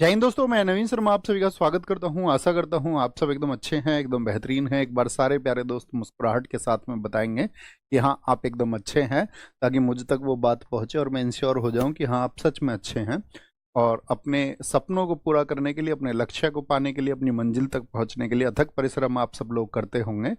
जय हिंद दोस्तों, मैं नवीन शर्मा आप सभी का स्वागत करता हूं। आशा करता हूं आप सब एकदम अच्छे हैं, एकदम बेहतरीन हैं। एक बार सारे प्यारे दोस्त मुस्कुराहट के साथ में बताएंगे कि हाँ आप एकदम अच्छे हैं, ताकि मुझ तक वो बात पहुंचे और मैं इंश्योर हो जाऊं कि हाँ आप सच में अच्छे हैं। और अपने सपनों को पूरा करने के लिए, अपने लक्ष्य को पाने के लिए, अपनी मंजिल तक पहुंचने के लिए अथक परिश्रम आप सब लोग करते होंगे।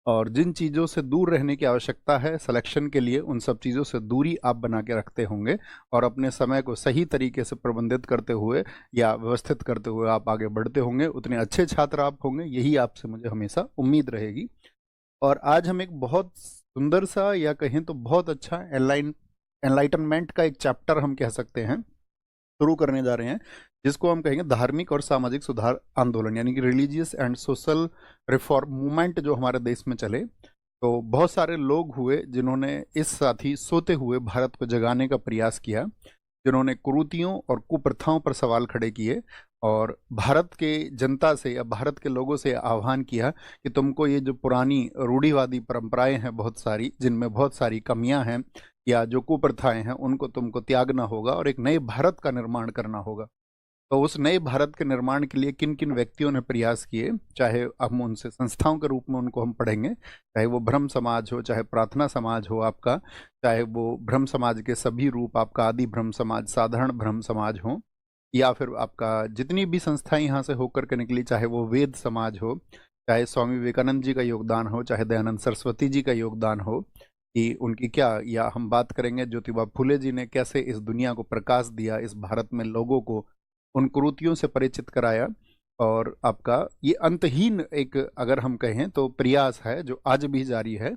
और जिन चीज़ों से दूर रहने की आवश्यकता है सिलेक्शन के लिए, उन सब चीज़ों से दूरी आप बना के रखते होंगे। और अपने समय को सही तरीके से प्रबंधित करते हुए या व्यवस्थित करते हुए आप आगे बढ़ते होंगे। उतने अच्छे छात्र आप होंगे, यही आपसे मुझे हमेशा उम्मीद रहेगी। और आज हम एक बहुत सुंदर सा, या कहें तो बहुत अच्छा एनलाइटनमेंट का एक चैप्टर हम कह सकते हैं, शुरू करने जा रहे हैं, जिसको हम कहेंगे धार्मिक और सामाजिक सुधार आंदोलन, यानी कि religious and social reform movement जो हमारे देश में चले। तो बहुत सारे लोग हुए जिन्होंने इस साथी सोते हुए भारत को जगाने का प्रयास किया, जिन्होंने कुरीतियों और कुप्रथाओं पर सवाल खड़े किए और भारत के जनता से या भारत के लोगों से आह्वान किया कि तुमको ये जो पुरानी रूढ़िवादी परंपराएं हैं बहुत सारी, जिनमें बहुत सारी कमियां हैं, या जो कुप्रथाएं हैं, उनको तुमको त्यागना होगा और एक नए भारत का निर्माण करना होगा। तो उस नए भारत के निर्माण के लिए किन किन व्यक्तियों ने प्रयास किए, चाहे हम उनसे संस्थाओं के रूप में उनको हम पढ़ेंगे, चाहे वो ब्रह्म समाज हो, चाहे प्रार्थना समाज हो आपका, चाहे वो ब्रह्म समाज के सभी रूप, आपका आदि ब्रह्म समाज, साधारण ब्रह्म समाज हो, या फिर आपका जितनी भी संस्थाएं यहाँ से होकर के निकली, चाहे वो वेद समाज हो, चाहे स्वामी विवेकानंद जी का योगदान हो, चाहे दयानंद सरस्वती जी का योगदान हो, कि उनकी क्या, या हम बात करेंगे ज्योतिबा फुले जी ने कैसे इस दुनिया को प्रकाश दिया, इस भारत में लोगों को उन कुरीतियों से परिचित कराया। और आपका ये अंतहीन एक, अगर हम कहें तो प्रयास है जो आज भी जारी है,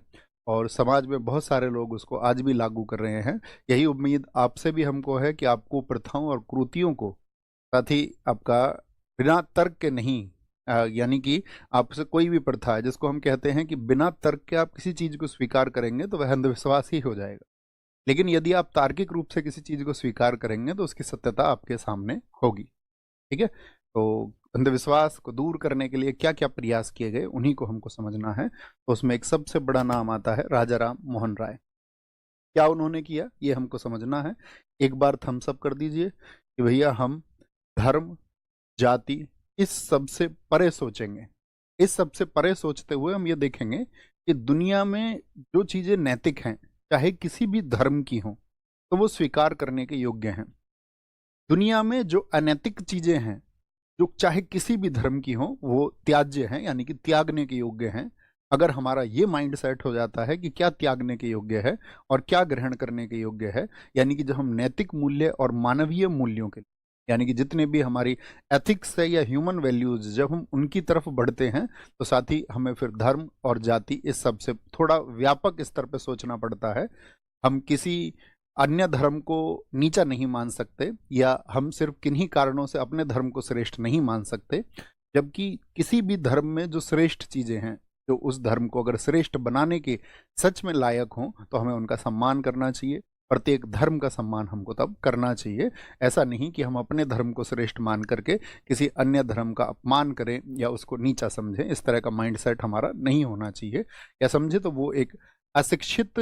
और समाज में बहुत सारे लोग उसको आज भी लागू कर रहे हैं। यही उम्मीद आपसे भी हमको है कि आपको प्रथाओं और कुरीतियों को, साथ ही आपका बिना तर्क के नहीं, यानी कि आपसे कोई भी प्रथा है जिसको हम कहते हैं कि बिना तर्क के आप किसी चीज को स्वीकार करेंगे तो वह अंधविश्वास ही हो जाएगा। लेकिन यदि आप तार्किक रूप से किसी चीज को स्वीकार करेंगे तो उसकी सत्यता आपके सामने होगी। ठीक है, तो अंधविश्वास को दूर करने के लिए क्या क्या प्रयास किए गए, उन्हीं को हमको समझना है। तो उसमें एक सबसे बड़ा नाम आता है राजा राम मोहन राय। क्या उन्होंने किया ये हमको समझना है। एक बार थम्स अप कर दीजिए कि भैया हम धर्म, जाति, इस सब से परे सोचेंगे। इस सब से परे सोचते हुए हम ये देखेंगे कि दुनिया में जो चीजें नैतिक हैं, चाहे किसी भी धर्म की हों, तो वो स्वीकार करने के योग्य हैं। दुनिया में जो अनैतिक चीजें हैं, जो चाहे किसी भी धर्म की हों, वो त्याज्य हैं, यानी कि त्यागने के योग्य हैं। अगर हमारा ये माइंड सेट हो जाता है कि क्या त्यागने के योग्य है और क्या ग्रहण करने के योग्य है, यानी कि जब हम नैतिक मूल्य और मानवीय मूल्यों के, यानी कि जितने भी हमारी एथिक्स है या ह्यूमन वैल्यूज, जब हम उनकी तरफ बढ़ते हैं, तो साथ ही हमें फिर धर्म और जाति इस सब से थोड़ा व्यापक स्तर पर सोचना पड़ता है। हम किसी अन्य धर्म को नीचा नहीं मान सकते, या हम सिर्फ किन्हीं कारणों से अपने धर्म को श्रेष्ठ नहीं मान सकते। जबकि किसी भी धर्म में जो श्रेष्ठ चीजें हैं, जो उस धर्म को अगर श्रेष्ठ बनाने के सच में लायक हों, तो हमें उनका सम्मान करना चाहिए। प्रत्येक धर्म का सम्मान हमको तब करना चाहिए। ऐसा नहीं कि हम अपने धर्म को श्रेष्ठ मान करके किसी अन्य धर्म का अपमान करें या उसको नीचा समझें। इस तरह का माइंडसेट हमारा नहीं होना चाहिए। या समझे तो वो एक अशिक्षित,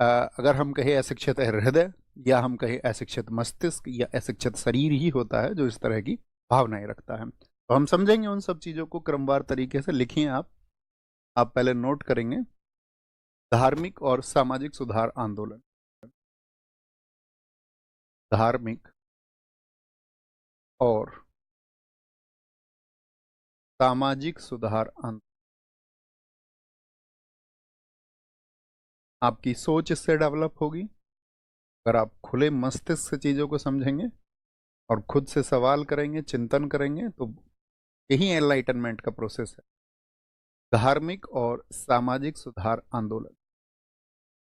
अगर हम कहें अशिक्षित हृदय, या हम कहें अशिक्षित मस्तिष्क, या अशिक्षित शरीर ही होता है जो इस तरह की भावनाएं रखता है। तो हम समझेंगे उन सब चीजों को क्रमवार तरीके से। लिखिए आप पहले नोट करेंगे, धार्मिक और सामाजिक सुधार आंदोलन। धार्मिक और सामाजिक सुधार आंदोलन। आपकी सोच इससे डेवलप होगी अगर आप खुले मस्तिष्क से चीजों को समझेंगे और खुद से सवाल करेंगे, चिंतन करेंगे, तो यही एनलाइटनमेंट का प्रोसेस है। धार्मिक और सामाजिक सुधार आंदोलन,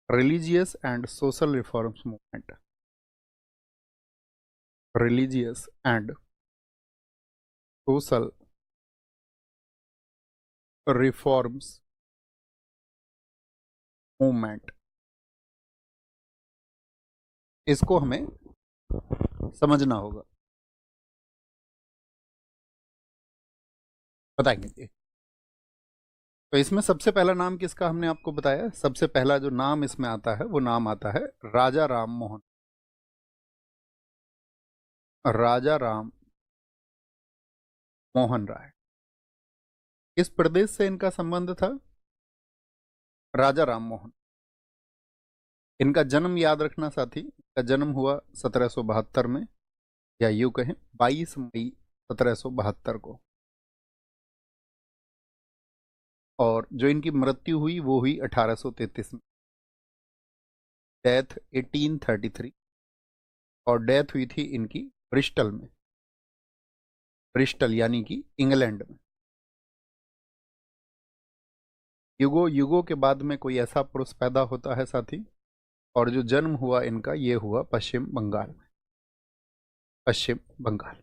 religious and social reforms movement. Religious and social reforms movement, इसको हमें समझना होगा। बताएंगे ये। तो इसमें सबसे पहला नाम किसका हमने आपको बताया, सबसे पहला जो नाम इसमें आता है वो नाम आता है राजा राम मोहन। राजा राम मोहन राय। किस प्रदेश से इनका संबंध था? राजा राम मोहन। इनका जन्म याद रखना साथी, इनका जन्म हुआ 1772 में, या यूं कहें 22 मई 1772 को, और जो इनकी मृत्यु हुई वो हुई 1833 में, डेथ 1833, और डेथ हुई थी इनकी ब्रिस्टल में, ब्रिस्टल यानी कि इंग्लैंड में। युगों युगों के बाद में कोई ऐसा पुरुष पैदा होता है साथी, और जो जन्म हुआ इनका ये हुआ पश्चिम बंगाल में, पश्चिम बंगाल।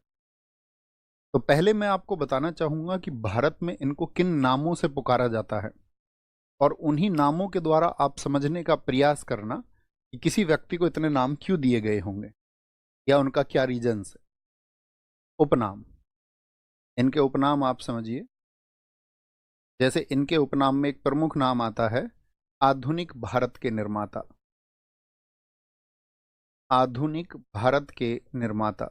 तो पहले मैं आपको बताना चाहूंगा कि भारत में इनको किन नामों से पुकारा जाता है, और उन्हीं नामों के द्वारा आप समझने का प्रयास करना कि किसी व्यक्ति को इतने नाम क्यों दिए गए होंगे या उनका क्या रीजंस है। उपनाम, इनके उपनाम आप समझिए। जैसे इनके उपनाम में एक प्रमुख नाम आता है आधुनिक भारत के निर्माता, आधुनिक भारत के निर्माता,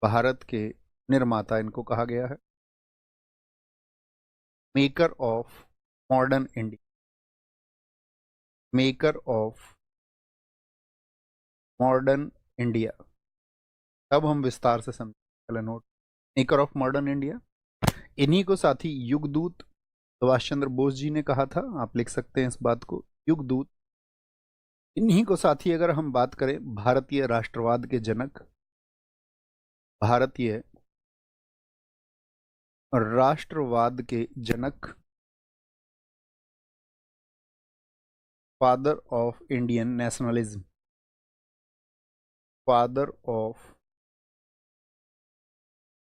भारत के निर्माता इनको कहा गया है। Maker of modern India, maker of modern India. अब हम विस्तार से समझें, पहले note, maker of modern India. इन्हीं को साथी युगदूत सुभाष चंद्र बोस जी ने कहा था, आप लिख सकते हैं इस बात को, युगदूत। इन्हीं को साथी अगर हम बात करें भारतीय राष्ट्रवाद के जनक, भारतीय राष्ट्रवाद के जनक, father of Indian nationalism, father of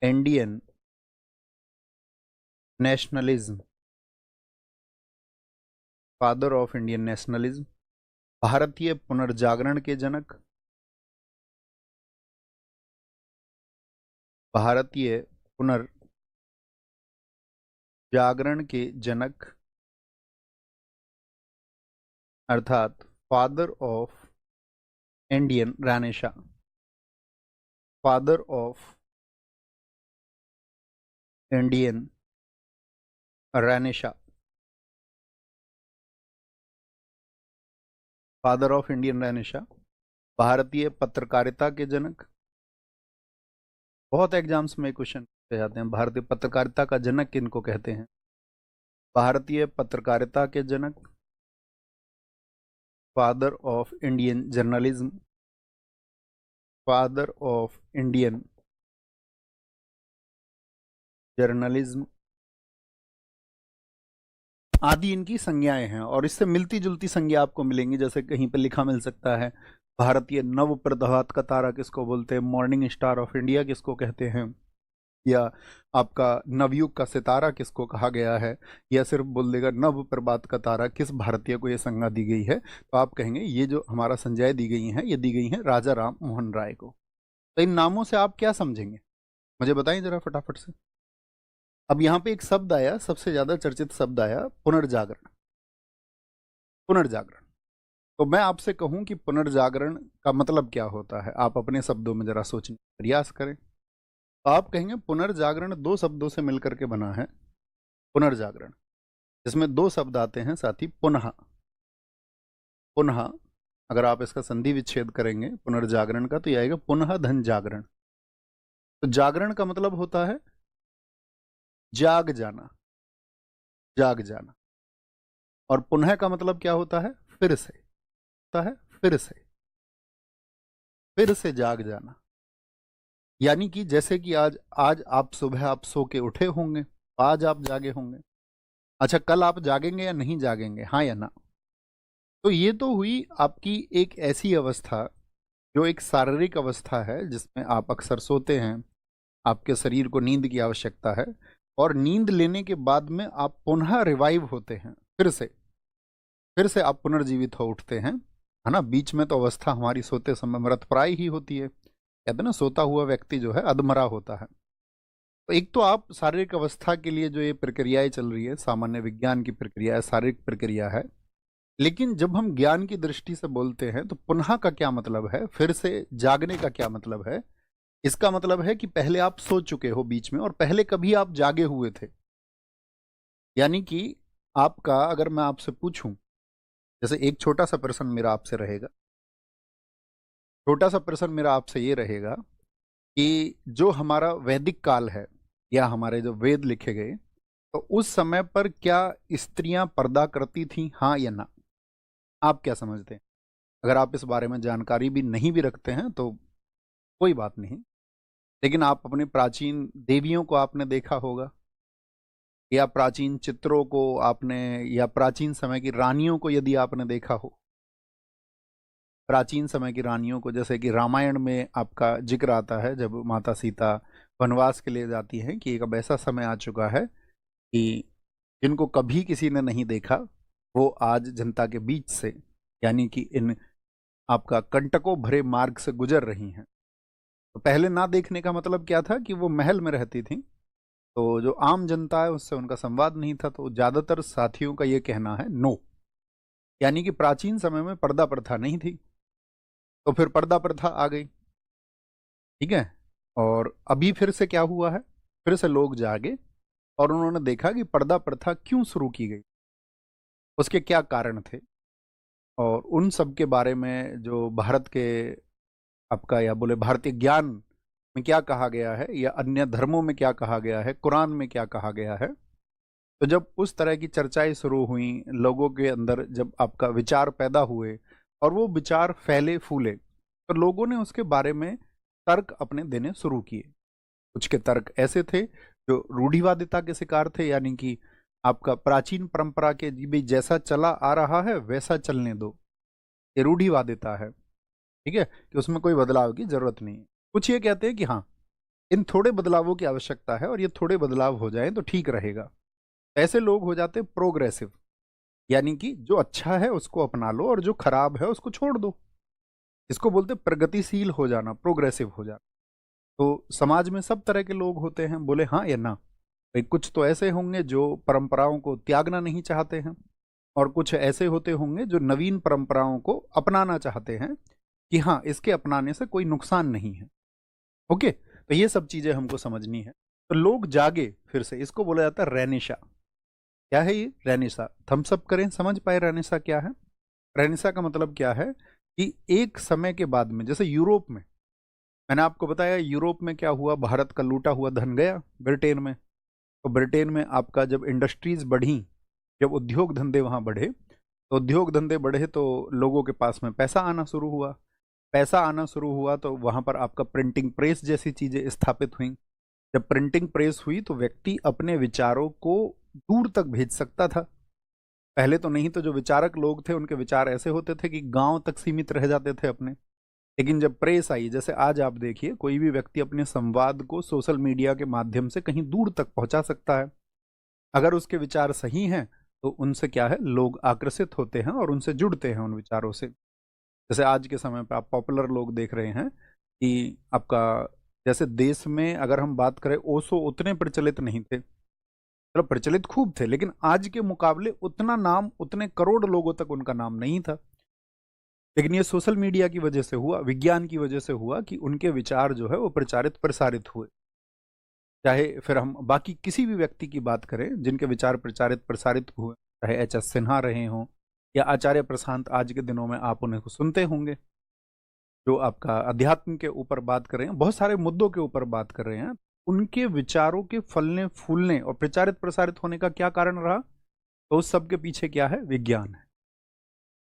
Indian nationalism, father of Indian nationalism. भारतीय पुनर्जागरण के जनक, भारतीय पुनर्जागरण के जनक, अर्थात father of Indian renaissance, father of Indian renaissance, father of Indian renaissance. भारतीय पत्रकारिता के जनक, बहुत एग्जाम्स में क्वेश्चन पूछे जाते हैं, भारतीय पत्रकारिता का जनक किनको कहते हैं? भारतीय पत्रकारिता के जनक, father of Indian journalism, father of Indian journalism आदि इनकी संज्ञाएं हैं। और इससे मिलती जुलती संज्ञा आपको मिलेंगी, जैसे कहीं पर लिखा मिल सकता है भारतीय नव प्रभात का तारा किसको बोलते हैं, मॉर्निंग स्टार ऑफ इंडिया किसको कहते हैं, या आपका नवयुग का सितारा किसको कहा गया है, या सिर्फ बोल देगा नव प्रभात का तारा, किस भारतीय को यह संज्ञा दी गई है, तो आप कहेंगे ये जो हमारा संज्ञा दी गई है ये दी गई है राजा राम मोहन राय को। तो इन नामों से आप क्या समझेंगे, मुझे बताएं जरा फटाफट से। अब यहां पे एक शब्द आया, सबसे ज्यादा चर्चित शब्द आया, पुनर्जागरण। पुनर्जागरण, तो मैं आपसे कहूं कि पुनर्जागरण का मतलब क्या होता है, आप अपने शब्दों में जरा सोचने का प्रयास करें। तो आप कहेंगे पुनर्जागरण दो शब्दों से मिलकर के बना है, पुनर्जागरण, जिसमें दो शब्द आते हैं साथी, पुनः। पुनः अगर आप इसका संधि विच्छेद करेंगे पुनर्जागरण का तो यह आएगा पुनः धन जागरण। तो जागरण का मतलब होता है जाग जाना, जाग जाना, और पुनः का मतलब क्या होता है, फिर से, होता है फिर से, फिर से जाग जाना। यानी कि जैसे कि आज आज आप सुबह आप सो के उठे होंगे, आज आप जागे होंगे, अच्छा कल आप जागेंगे या नहीं जागेंगे, हाँ या ना। तो ये तो हुई आपकी एक ऐसी अवस्था जो एक शारीरिक अवस्था है जिसमें आप अक्सर सोते हैं, आपके शरीर को नींद की आवश्यकता है, और नींद लेने के बाद में आप पुनः रिवाइव होते हैं, फिर से आप पुनर्जीवित हो उठते हैं, है ना। बीच में तो अवस्था हमारी सोते समय मृतप्राय ही होती है, कहते हैं ना सोता हुआ व्यक्ति जो है अधमरा होता है। तो एक तो आप शारीरिक अवस्था के लिए जो ये प्रक्रियाएं चल रही है, सामान्य विज्ञान की प्रक्रिया है, शारीरिक प्रक्रिया है, लेकिन जब हम ज्ञान की दृष्टि से बोलते हैं तो पुनः का क्या मतलब है, फिर से जागने का क्या मतलब है, इसका मतलब है कि पहले आप सो चुके हो बीच में और पहले कभी आप जागे हुए थे। यानी कि आपका, अगर मैं आपसे पूछूं, जैसे एक छोटा सा प्रश्न मेरा आपसे रहेगा, छोटा सा प्रश्न मेरा आपसे ये रहेगा कि जो हमारा वैदिक काल है या हमारे जो वेद लिखे गए, तो उस समय पर क्या स्त्रियां पर्दा करती थीं, हाँ या ना? आप क्या समझते हैं? अगर आप इस बारे में जानकारी भी नहीं भी रखते हैं तो कोई बात नहीं, लेकिन आप अपने प्राचीन देवियों को आपने देखा होगा, या प्राचीन चित्रों को आपने, या प्राचीन समय की रानियों को यदि आपने देखा हो, प्राचीन समय की रानियों को, जैसे कि रामायण में आपका जिक्र आता है जब माता सीता वनवास के लिए जाती हैं, कि एक अब ऐसा समय आ चुका है कि जिनको कभी किसी ने नहीं देखा वो आज जनता के बीच से, यानी कि इन आपका कंटकों भरे मार्ग से गुजर रही हैं। तो पहले ना देखने का मतलब क्या था कि वो महल में रहती थी, तो जो आम जनता है उससे उनका संवाद नहीं था। तो ज्यादातर साथियों का ये कहना है नो, यानी कि प्राचीन समय में पर्दा प्रथा नहीं थी, तो फिर पर्दा प्रथा आ गई। ठीक है। और अभी फिर से क्या हुआ है, फिर से लोग जागे और उन्होंने देखा कि पर्दा प्रथा क्यों शुरू की गई, उसके क्या कारण थे, और उन सब के बारे में जो भारत के आपका, या बोले भारतीय ज्ञान में क्या कहा गया है, या अन्य धर्मों में क्या कहा गया है, कुरान में क्या कहा गया है। तो जब उस तरह की चर्चाएं शुरू हुई लोगों के अंदर, जब आपका विचार पैदा हुए और वो विचार फैले फूले, तो लोगों ने उसके बारे में तर्क अपने देने शुरू किए। कुछ के तर्क ऐसे थे जो रूढ़िवादिता के शिकार थे, यानी कि आपका प्राचीन परंपरा के जी भी जैसा चला आ रहा है वैसा चलने दो, ये रूढ़िवादिता है। ठीक है, कि उसमें कोई बदलाव की जरूरत नहीं है। कुछ ये कहते हैं कि हाँ, इन थोड़े बदलावों की आवश्यकता है और ये थोड़े बदलाव हो जाएं तो ठीक रहेगा। ऐसे लोग हो जाते हैं प्रोग्रेसिव, यानी कि जो अच्छा है उसको अपना लो और जो खराब है उसको छोड़ दो। इसको बोलते हैं प्रगतिशील हो जाना, प्रोग्रेसिव हो जाना। तो समाज में सब तरह के लोग होते हैं, बोले हाँ या ना। भाई कुछ तो ऐसे होंगे जो परंपराओं को त्यागना नहीं चाहते हैं, और कुछ ऐसे होते होंगे जो नवीन परंपराओं को अपनाना चाहते हैं, कि हाँ इसके अपनाने से कोई नुकसान नहीं है। ओके, तो ये सब चीजें हमको समझनी है। तो लोग जागे फिर से, इसको बोला जाता है रेनिशा। क्या है ये रेनिशा? थम्स अप करें, समझ पाए रेनिशा क्या है? रेनिशा का मतलब क्या है कि एक समय के बाद में, जैसे यूरोप में, मैंने आपको बताया यूरोप में क्या हुआ, भारत का लूटा हुआ धन गया ब्रिटेन में। तो ब्रिटेन में आपका जब इंडस्ट्रीज बढ़ी, जब उद्योग धंधे वहां बढ़े, तो उद्योग धंधे बढ़े तो लोगों के पास में पैसा आना शुरू हुआ। पैसा आना शुरू हुआ तो वहां पर आपका प्रिंटिंग प्रेस जैसी चीजें स्थापित हुई। जब प्रिंटिंग प्रेस हुई तो व्यक्ति अपने विचारों को दूर तक भेज सकता था। पहले तो नहीं, तो जो विचारक लोग थे उनके विचार ऐसे होते थे कि गांव तक सीमित रह जाते थे अपने। लेकिन जब प्रेस आई, जैसे आज आप देखिए, कोई भी व्यक्ति अपने संवाद को सोशल मीडिया के माध्यम से कहीं दूर तक पहुंचा सकता है। अगर उसके विचार सही हैं तो उनसे क्या है, लोग आकर्षित होते हैं और उनसे जुड़ते हैं उन विचारों से। जैसे आज के समय पे आप पॉपुलर लोग देख रहे हैं कि आपका, जैसे देश में अगर हम बात करें, ओशो उतने प्रचलित नहीं थे, मतलब प्रचलित खूब थे, लेकिन आज के मुकाबले उतना नाम, उतने करोड़ लोगों तक उनका नाम नहीं था। लेकिन ये सोशल मीडिया की वजह से हुआ, विज्ञान की वजह से हुआ, कि उनके विचार जो है वो प्रचारित प्रसारित हुए। चाहे फिर हम बाकी किसी भी व्यक्ति की बात करें जिनके विचार प्रचारित प्रसारित हुए, चाहे एच एस सिन्हा रहे हों या आचार्य प्रशांत, आज के दिनों में आप उन्हें सुनते होंगे, जो आपका अध्यात्म के ऊपर बात कर रहे हैं, बहुत सारे मुद्दों के ऊपर बात कर रहे हैं। उनके विचारों के फलने फूलने और प्रचारित प्रसारित होने का क्या कारण रहा? तो उस सब के पीछे क्या है? विज्ञान है।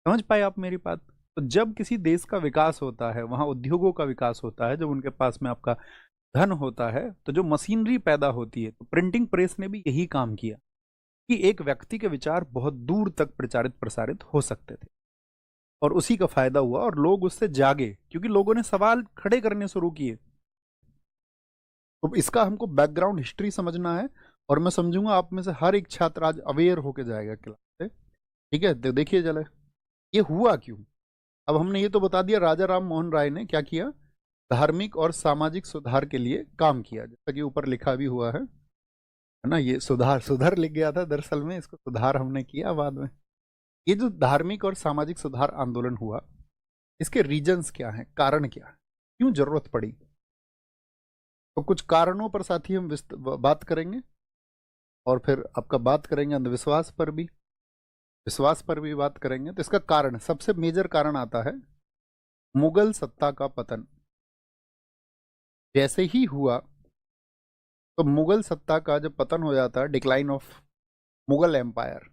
समझ पाए आप मेरी बात? तो जब किसी देश का विकास होता है, वहां उद्योगों का विकास होता है, जब उनके पास में आपका धन होता है, तो जो मशीनरी पैदा होती है, तो प्रिंटिंग प्रेस ने भी यही काम किया कि एक व्यक्ति के विचार बहुत दूर तक प्रचारित प्रसारित हो सकते थे, और उसी का फायदा हुआ और लोग उससे जागे, क्योंकि लोगों ने सवाल खड़े करने शुरू किए। तो इसका हमको बैकग्राउंड हिस्ट्री समझना है, और मैं समझूंगा आप में से हर एक छात्र आज अवेयर होके जाएगा क्लास से। ठीक है, तो देखिए चले ये हुआ क्यों। अब हमने ये तो बता दिया राजा राम मोहन राय ने क्या किया, धार्मिक और सामाजिक सुधार के लिए काम किया, जैसा कि ऊपर लिखा भी हुआ है ना। ये सुधार, सुधार लिख गया था दरअसल में, इसको सुधार हमने किया बाद में। ये जो धार्मिक और सामाजिक सुधार आंदोलन हुआ, इसके रीजंस क्या हैं, कारण क्या है, क्यों जरूरत पड़ी? तो कुछ कारणों पर साथी हम बात करेंगे, और फिर आपका बात करेंगे अंधविश्वास पर भी, विश्वास पर भी बात करेंगे। तो इसका कारण, सबसे मेजर कारण आता है मुगल सत्ता का पतन। जैसे ही हुआ तो मुगल सत्ता का जब पतन हो जाता है, decline of Mughal empire,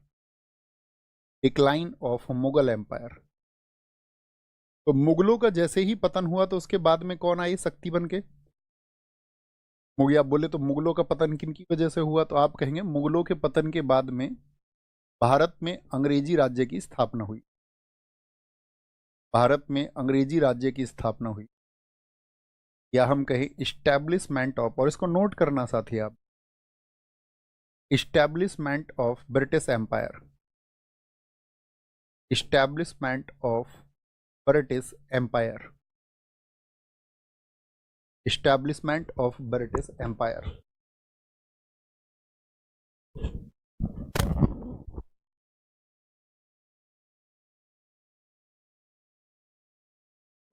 decline of Mughal empire, तो मुगलों का जैसे ही पतन हुआ तो उसके बाद में कौन आई शक्ति बन के? मुगल, आप बोले तो मुगलों का पतन किन की वजह से हुआ, तो आप कहेंगे मुगलों के पतन के बाद में भारत में अंग्रेजी राज्य की स्थापना हुई। भारत में अंग्रेजी राज्य की स्थापना हुई, या हम कहें इस्टेब्लिशमेंट ऑफ, और इसको नोट करना साथी आप, establishment of British empire, establishment of British empire, establishment of British empire.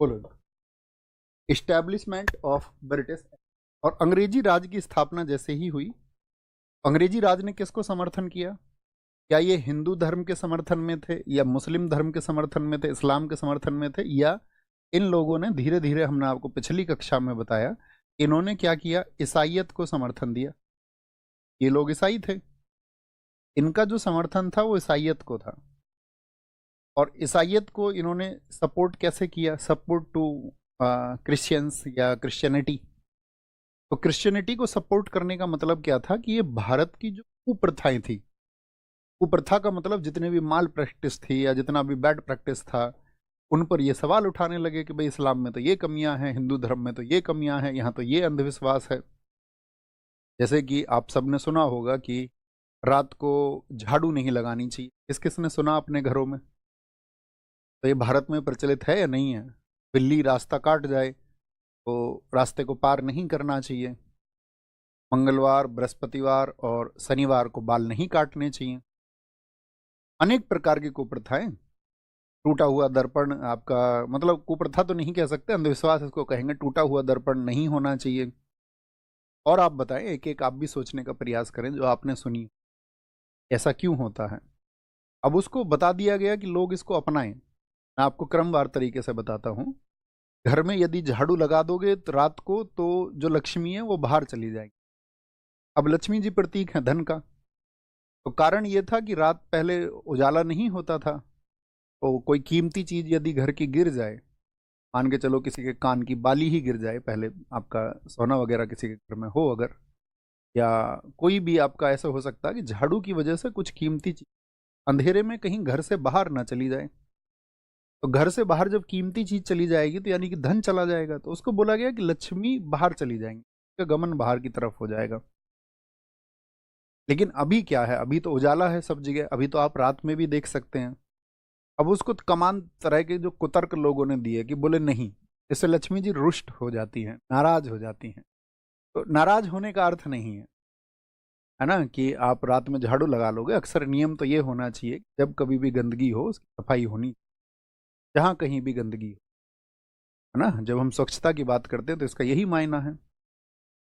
बोलो, इस्टेब्लिशमेंट ऑफ ब्रिटिश, और अंग्रेजी राज की स्थापना जैसे ही हुई, अंग्रेजी राज ने किसको समर्थन किया? क्या ये हिंदू धर्म के समर्थन में थे, या मुस्लिम धर्म के समर्थन में थे, इस्लाम के समर्थन में थे, या इन लोगों ने धीरे धीरे, हमने आपको पिछली कक्षा में बताया, इन्होंने क्या किया, ईसाइयत को समर्थन दिया। ये लोग ईसाई थे, इनका जो समर्थन था वो ईसाइयत को था, और ईसाइयत को इन्होंने सपोर्ट कैसे किया? सपोर्ट टू क्रिश्चियंस या क्रिश्चियनिटी। तो क्रिश्चियनिटी को सपोर्ट करने का मतलब क्या था कि ये भारत की जो कुप्रथाएं थी, कुप्रथा का मतलब जितने भी माल प्रैक्टिस थी या जितना भी बैड प्रैक्टिस था, उन पर ये सवाल उठाने लगे कि भाई इस्लाम में तो ये कमियां हैं, हिंदू धर्म में तो ये कमियां हैं, यहाँ तो ये अंधविश्वास है। जैसे कि आप सबने सुना होगा कि रात को झाड़ू नहीं लगानी चाहिए। किस किसने सुना अपने घरों में? तो ये भारत में प्रचलित है या नहीं है? बिल्ली रास्ता काट जाए तो रास्ते को पार नहीं करना चाहिए। मंगलवार, बृहस्पतिवार और शनिवार को बाल नहीं काटने चाहिए। अनेक प्रकार की कुप्रथाएं। टूटा हुआ दर्पण, आपका मतलब कुप्रथा तो नहीं कह सकते, अंधविश्वास इसको कहेंगे। टूटा हुआ दर्पण नहीं होना चाहिए। और आप बताएं, एक एक आप भी सोचने का प्रयास करें जो आपने सुनी, ऐसा क्यों होता है। अब उसको बता दिया गया कि लोग इसको अपनाएं। मैं आपको क्रमवार तरीके से बताता हूँ। घर में यदि झाड़ू लगा दोगे तो रात को, तो जो लक्ष्मी है वो बाहर चली जाएगी। अब लक्ष्मी जी प्रतीक है धन का, तो कारण ये था कि रात पहले उजाला नहीं होता था, तो कोई कीमती चीज यदि घर की गिर जाए, मान के चलो किसी के कान की बाली ही गिर जाए, पहले आपका सोना वगैरह किसी के घर में हो अगर, या कोई भी आपका ऐसा हो सकता है कि झाड़ू की वजह से कुछ कीमती चीज अंधेरे में कहीं घर से बाहर ना चली जाए, तो घर से बाहर जब कीमती चीज चली जाएगी तो यानी कि धन चला जाएगा। तो उसको बोला गया कि लक्ष्मी बाहर चली जाएंगी, उसका गमन बाहर की तरफ हो जाएगा। लेकिन अभी क्या है, अभी तो उजाला है सब जगह, अभी तो आप रात में भी देख सकते हैं। अब उसको कमान तरह के जो कुतर्क लोगों ने दिए कि बोले नहीं, इससे लक्ष्मी जी रुष्ट हो जाती हैं, नाराज हो जाती हैं। तो नाराज होने का अर्थ नहीं है ना कि आप रात में झाड़ू लगा लोगे। अक्सर नियम तो ये होना चाहिए, जब कभी भी गंदगी हो उसकी सफाई होनी, जहाँ कहीं भी गंदगी हो, है ना। जब हम स्वच्छता की बात करते हैं तो इसका यही मायना है।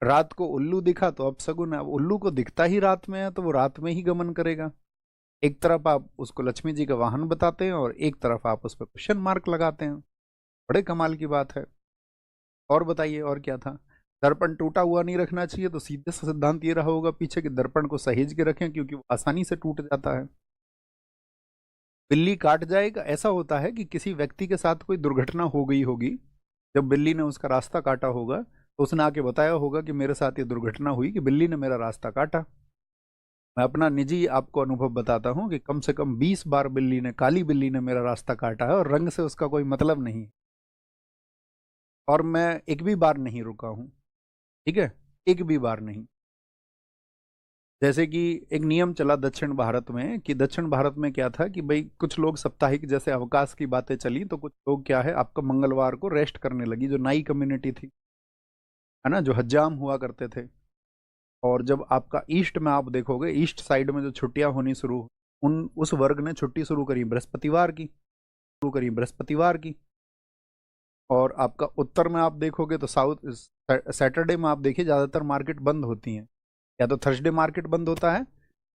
रात को उल्लू दिखा तो अब शगुन है। अब उल्लू को दिखता ही रात में है तो वो रात में ही गमन करेगा। एक तरफ आप उसको लक्ष्मी जी का वाहन बताते हैं और एक तरफ आप उस पर क्वेश्चन मार्क लगाते हैं। बड़े कमाल की बात है। और बताइए और क्या था? दर्पण टूटा हुआ नहीं रखना चाहिए, तो सीधे सा सिद्धांत ये रहा होगा पीछे कि दर्पण को सहेज के रखें क्योंकि वो आसानी से टूट जाता है। बिल्ली काट जाएगा, ऐसा होता है कि किसी व्यक्ति के साथ कोई दुर्घटना हो गई होगी, जब बिल्ली ने उसका रास्ता काटा होगा तो उसने आके बताया होगा कि मेरे साथ ये दुर्घटना हुई कि बिल्ली ने मेरा रास्ता काटा। मैं अपना निजी आपको अनुभव बताता हूँ कि कम से कम 20 बार काली बिल्ली ने मेरा रास्ता काटा है, और रंग से उसका कोई मतलब नहीं, और मैं एक भी बार नहीं रुका हूँ। ठीक है, एक भी बार नहीं। जैसे कि एक नियम चला दक्षिण भारत में, कि दक्षिण भारत में क्या था कि भाई कुछ लोग साप्ताहिक जैसे अवकाश की बातें चली, तो कुछ लोग क्या है आपका मंगलवार को रेस्ट करने लगी, जो नाई कम्युनिटी थी, है ना, जो हज्जाम हुआ करते थे। और जब आपका ईस्ट में आप देखोगे, ईस्ट साइड में जो छुट्टियां होनी शुरू, उन उस वर्ग ने छुट्टी शुरू करी बृहस्पतिवार की, और आपका उत्तर में आप देखोगे तो साउथ सैटरडे में आप देखिए ज़्यादातर मार्केट बंद होती हैं, या तो थर्सडे मार्केट बंद होता है,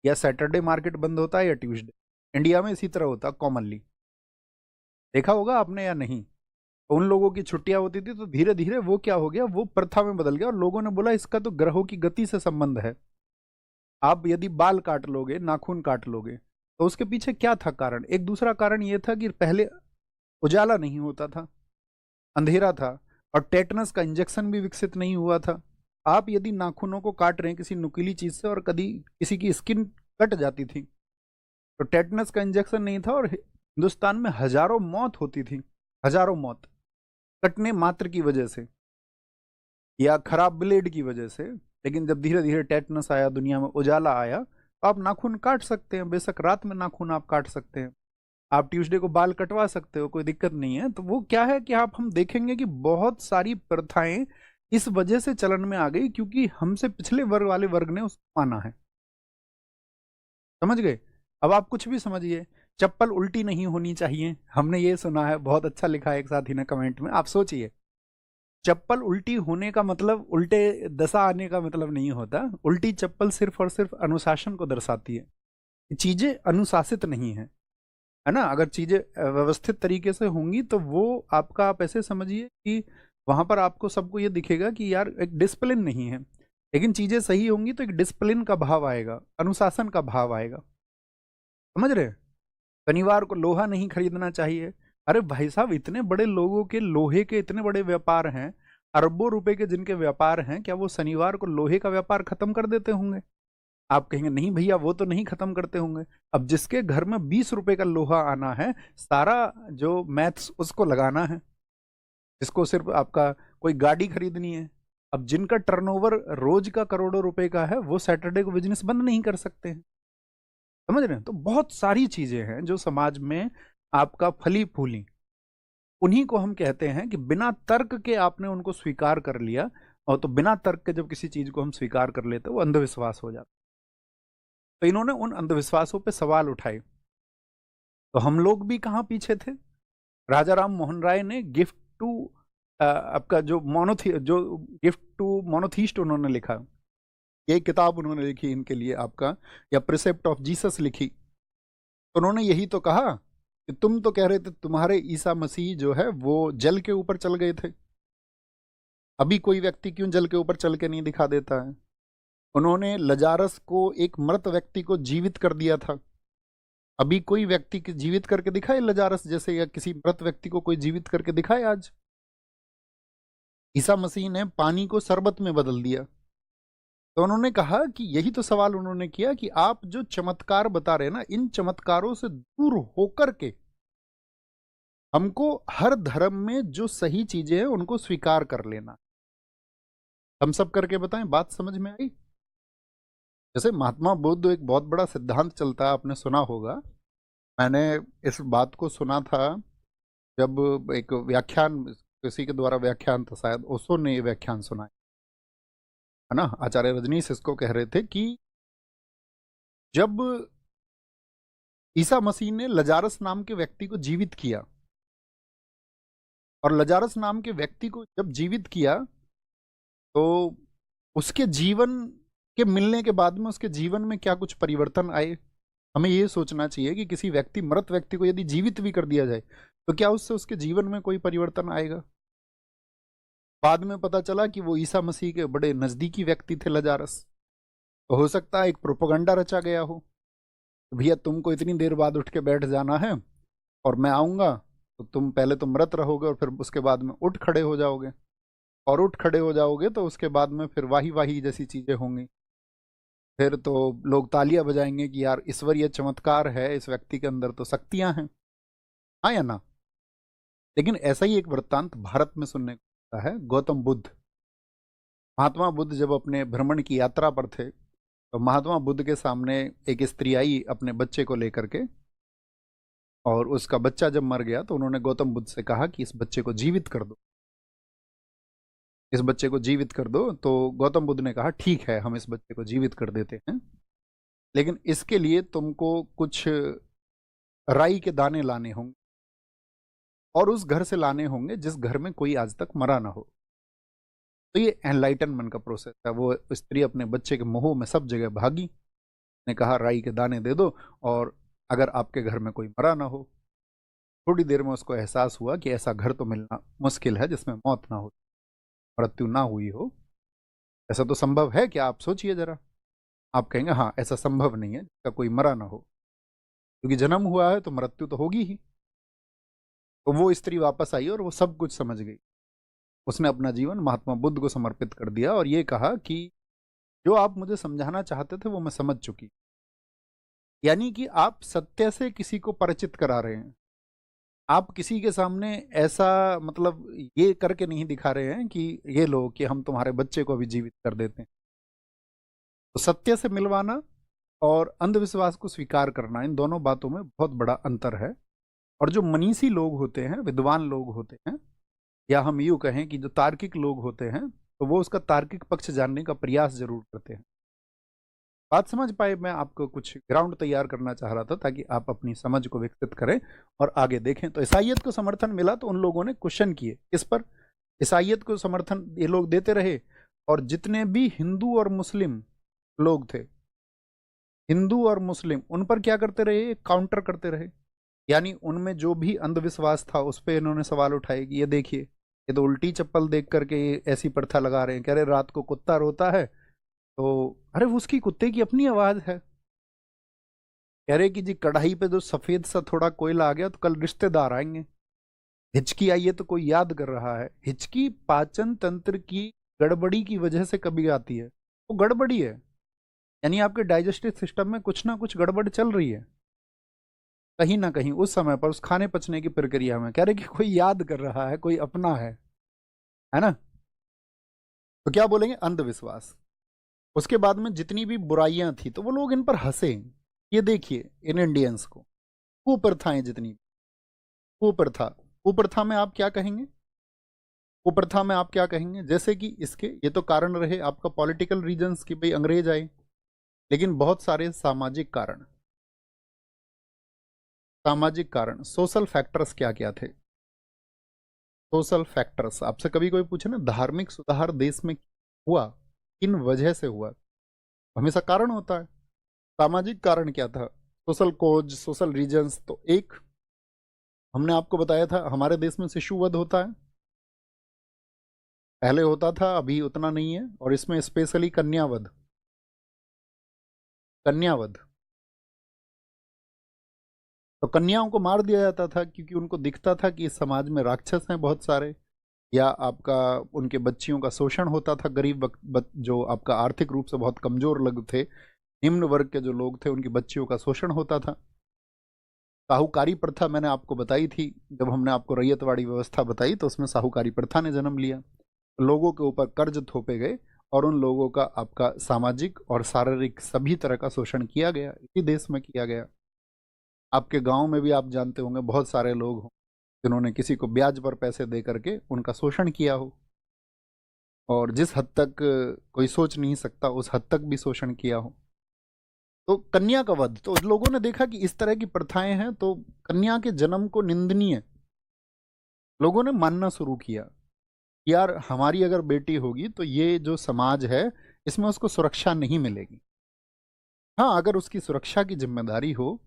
या सैटरडे मार्केट बंद होता है, या ट्यूसडे। इंडिया में इसी तरह होता है कॉमनली, देखा होगा आपने या नहीं। तो उन लोगों की छुट्टियां होती थी, तो धीरे धीरे वो क्या हो गया, वो प्रथा में बदल गया, और लोगों ने बोला इसका तो ग्रहों की गति से संबंध है। आप यदि बाल काट लोगे, नाखून काट लोगे, तो उसके पीछे क्या था कारण? एक दूसरा कारण ये था कि पहले उजाला नहीं होता था, अंधेरा था, और टेटनस का इंजेक्शन भी विकसित नहीं हुआ था। आप यदि नाखूनों को काट रहे हैं किसी नुकीली चीज से, और कभी किसी की स्किन कट जाती थी, तो टेटनस का इंजेक्शन नहीं था, और हिंदुस्तान में हजारों मौत होती थी, हजारों मौत कटने मात्र की वजह से, या खराब ब्लेड की वजह से। लेकिन जब धीरे धीरे टेटनस आया, दुनिया में उजाला आया, तो आप नाखून काट सकते हैं, बेशक रात में नाखून आप काट सकते हैं, आप ट्यूसडे को बाल कटवा सकते हो, कोई दिक्कत नहीं है। तो वो क्या है कि आप हम देखेंगे कि बहुत सारी प्रथाएं इस वजह से चलन में आ गई, क्योंकि हमसे पिछले वर्ग वाले वर्ग ने उसको माना है। समझ गए? अब आप कुछ भी समझिए, चप्पल उल्टी नहीं होनी चाहिए, हमने ये सुना है, बहुत अच्छा लिखा है एक साथी ने कमेंट में। आप सोचिए, चप्पल उल्टी होने का मतलब उल्टे दशा आने का मतलब नहीं होता। उल्टी चप्पल सिर्फ और सिर्फ अनुशासन को दर्शाती है, चीजें अनुशासित नहीं है, है ना। अगर चीजें व्यवस्थित तरीके से होंगी तो वो आपका, आप ऐसे समझिए कि वहां पर आपको सबको ये दिखेगा कि यार एक डिसिप्लिन नहीं है। लेकिन चीजें सही होंगी तो एक डिसिप्लिन का भाव आएगा, अनुशासन का भाव आएगा। समझ रहे? शनिवार को लोहा नहीं खरीदना चाहिए। अरे भाई साहब, इतने बड़े लोगों के लोहे के इतने बड़े व्यापार हैं, अरबों रुपए के जिनके व्यापार हैं, क्या वो शनिवार को लोहे का व्यापार खत्म कर देते होंगे? आप कहेंगे नहीं भैया, वो तो नहीं खत्म करते होंगे। अब जिसके घर में 20 रुपए का लोहा आना है, सारा जो मैथ्स उसको लगाना है, जिसको सिर्फ आपका कोई गाड़ी खरीदनी है। अब जिनका टर्नओवर रोज का करोड़ों रुपए का है, वो सैटरडे को बिजनेस बंद नहीं कर सकते हैं। समझ रहे हैं? तो बहुत सारी चीजें हैं जो समाज में आपका फली फूली, उन्हीं को हम कहते हैं कि बिना तर्क के आपने उनको स्वीकार कर लिया। और तो बिना तर्क के जब किसी चीज को हम स्वीकार कर लेते, वो अंधविश्वास हो जाता। तो इन्होंने उन अंधविश्वासों पे सवाल उठाए। तो हम लोग भी कहाँ पीछे थे। राजा राम मोहन राय ने गिफ्ट टू आपका जो गिफ्ट टू मोनोथीस्ट उन्होंने लिखा, ये किताब उन्होंने लिखी इनके लिए आपका, या प्रिसेप्ट ऑफ जीसस लिखी। तो उन्होंने यही तो कहा कि तुम तो कह रहे थे तुम्हारे ईसा मसीह जो है वो जल के ऊपर चल गए थे, अभी कोई व्यक्ति क्यों जल के ऊपर चल के नहीं दिखा देता है? उन्होंने लजारस को, एक मृत व्यक्ति को जीवित कर दिया था, अभी कोई व्यक्ति जीवित करके दिखाए लजारस जैसे, या किसी मृत व्यक्ति को कोई जीवित करके दिखाए आज? ईसा मसीह ने पानी को शरबत में बदल दिया। तो उन्होंने कहा कि यही तो सवाल उन्होंने किया कि आप जो चमत्कार बता रहे हैं ना, इन चमत्कारों से दूर होकर के हमको हर धर्म में जो सही चीजें हैं उनको स्वीकार कर लेना। हम सब करके बताएं, बात समझ में आई? जैसे महात्मा बुद्ध, एक बहुत बड़ा सिद्धांत चलता है, आपने सुना होगा। मैंने इस बात को सुना था जब एक व्याख्यान, किसी के द्वारा व्याख्यान था, शायद ओशो ने ये व्याख्यान सुनाया है ना। आचार्य रजनीश इसको कह रहे थे कि जब ईसा मसीह ने लजारस नाम के व्यक्ति को जीवित किया, और लजारस नाम के व्यक्ति को जब जीवित किया, तो उसके जीवन के मिलने के बाद में उसके जीवन में क्या कुछ परिवर्तन आए? हमें ये सोचना चाहिए कि किसी व्यक्ति, मृत व्यक्ति को यदि जीवित भी कर दिया जाए, तो क्या उससे उसके जीवन में कोई परिवर्तन आएगा? बाद में पता चला कि वो ईसा मसीह के बड़े नजदीकी व्यक्ति थे लजारस। तो हो सकता है एक प्रोपोगंडा रचा गया हो, भैया तुमको इतनी देर बाद उठ के बैठ जाना है, और मैं आऊंगा तो तुम पहले तो मृत रहोगे, और फिर उसके बाद में उठ खड़े हो जाओगे, और उठ खड़े हो जाओगे तो उसके बाद में फिर वाही वाही जैसी चीजें होंगी। फिर तो लोग तालियां बजाएंगे कि यार ईश्वरीय चमत्कार है, इस व्यक्ति के अंदर तो शक्तियां हैं। हाँ या ना? लेकिन ऐसा ही एक वृत्तांत भारत में सुनने को मिलता है। गौतम बुद्ध, महात्मा बुद्ध जब अपने भ्रमण की यात्रा पर थे, तो महात्मा बुद्ध के सामने एक स्त्री आई अपने बच्चे को लेकर के, और उसका बच्चा जब मर गया तो उन्होंने गौतम बुद्ध से कहा कि इस बच्चे को जीवित कर दो, इस बच्चे को जीवित कर दो। तो गौतम बुद्ध ने कहा ठीक है, हम इस बच्चे को जीवित कर देते हैं, लेकिन इसके लिए तुमको कुछ राई के दाने लाने होंगे, और उस घर से लाने होंगे जिस घर में कोई आज तक मरा ना हो। तो ये एनलाइटनमेंट का प्रोसेस है। वो स्त्री अपने बच्चे के मोह में सब जगह भागी, ने कहा राई के दाने दे दो और अगर आपके घर में कोई मरा ना हो। थोड़ी देर में उसको एहसास हुआ कि ऐसा घर तो मिलना मुश्किल है जिसमें मौत ना हो, मृत्यु ना हुई हो। ऐसा तो संभव है क्या? आप सोचिए जरा। आप कहेंगे हाँ, ऐसा संभव नहीं है जिसका कोई मरा ना हो, क्योंकि जन्म हुआ है तो मृत्यु तो होगी ही। तो वो स्त्री वापस आई और वो सब कुछ समझ गई। उसने अपना जीवन महात्मा बुद्ध को समर्पित कर दिया और ये कहा कि जो आप मुझे समझाना चाहते थे वो मैं समझ चुकी। यानी कि आप सत्य से किसी को परिचित करा रहे हैं। आप किसी के सामने ऐसा मतलब ये करके नहीं दिखा रहे हैं कि ये लो कि हम तुम्हारे बच्चे को भी जीवित कर देते हैं। तो सत्य से मिलवाना और अंधविश्वास को स्वीकार करना, इन दोनों बातों में बहुत बड़ा अंतर है। और जो मनीषी लोग होते हैं, विद्वान लोग होते हैं, या हम यूँ कहें कि जो तार्किक लोग होते हैं, तो वो उसका तार्किक पक्ष जानने का प्रयास जरूर करते हैं। बात समझ पाए? मैं आपको कुछ ग्राउंड तैयार करना चाह रहा था ताकि आप अपनी समझ को विकसित करें और आगे देखें। तो ईसाइयत को समर्थन मिला तो उन लोगों ने क्वेश्चन किए इस पर। ईसाइयत को समर्थन ये लोग देते रहे और जितने भी हिंदू और मुस्लिम लोग थे, हिंदू और मुस्लिम, उन पर क्या करते रहे? काउंटर करते रहे। यानी उनमें जो भी अंधविश्वास था उस पर इन्होंने सवाल उठाए कि ये देखिए, ये तो उल्टी चप्पल देख करके ये ऐसी प्रथा लगा रहे हैं। कह रहे रात को कुत्ता रोता है तो अरे उसकी कुत्ते की अपनी आवाज है। कह रहे कि जी कढ़ाई पे जो सफेद सा थोड़ा कोयला आ गया तो कल रिश्तेदार आएंगे। हिचकी आई है तो कोई याद कर रहा है। हिचकी पाचन तंत्र की गड़बड़ी की वजह से कभी आती है, वो गड़बड़ी है। यानी आपके डाइजेस्टिव सिस्टम में कुछ ना कुछ गड़बड़ चल रही है कहीं ना कहीं उस समय पर, उस खाने पचने की प्रक्रिया में। कह रहे कि कोई याद कर रहा है, कोई अपना है ना? तो क्या बोलेंगे? अंधविश्वास। उसके बाद में जितनी भी बुराइयां थी तो वो लोग इन पर हंसे। ये देखिए इन इंडियंस को, कुप्रथाएं जितनी, कुप्रथा, कुप्रथा में आप क्या कहेंगे? कुप्रथा में आप क्या कहेंगे? जैसे कि इसके ये तो कारण रहे आपका पॉलिटिकल रीजंस कि भाई अंग्रेज आए, लेकिन बहुत सारे सामाजिक कारण, सामाजिक कारण, सोशल फैक्टर्स क्या क्या थे? सोशल फैक्टर्स, आपसे कभी कोई पूछे ना धार्मिक सुधार देश में हुआ, किन वजह से हुआ? हमेशा कारण होता है। सामाजिक कारण क्या था? सोशल कोज, सोशल रीजंस। तो एक हमने आपको बताया था हमारे देश में शिशु वध होता है, पहले होता था, अभी उतना नहीं है। और इसमें स्पेशली कन्यावध, कन्यावध। तो कन्याओं को मार दिया जाता था क्योंकि उनको दिखता था कि इस समाज में राक्षस हैं बहुत सारे, या आपका उनके बच्चियों का शोषण होता था। गरीब जो आपका आर्थिक रूप से बहुत कमजोर लोग थे, निम्न वर्ग के जो लोग थे, उनकी बच्चियों का शोषण होता था। साहूकारी प्रथा मैंने आपको बताई थी, जब हमने आपको रैयतवाड़ी व्यवस्था बताई तो उसमें साहूकारी प्रथा ने जन्म लिया। लोगों के ऊपर कर्ज थोपे गए और उन लोगों का आपका सामाजिक और शारीरिक सभी तरह का शोषण किया गया, इसी देश में किया गया। आपके गांव में भी आप जानते होंगे बहुत सारे लोग हों जिन्होंने किसी को ब्याज पर पैसे दे करके उनका शोषण किया हो, और जिस हद तक कोई सोच नहीं सकता उस हद तक भी शोषण किया हो। तो कन्या का वध, तो लोगों ने देखा कि इस तरह की प्रथाएं हैं तो कन्या के जन्म को निंदनीय लोगों ने मानना शुरू किया। यार हमारी अगर बेटी होगी तो ये जो समाज है इसमें उसको सुरक्षा नहीं मिलेगी। हाँ, अगर उसकी सुरक्षा की जिम्मेदारी हो,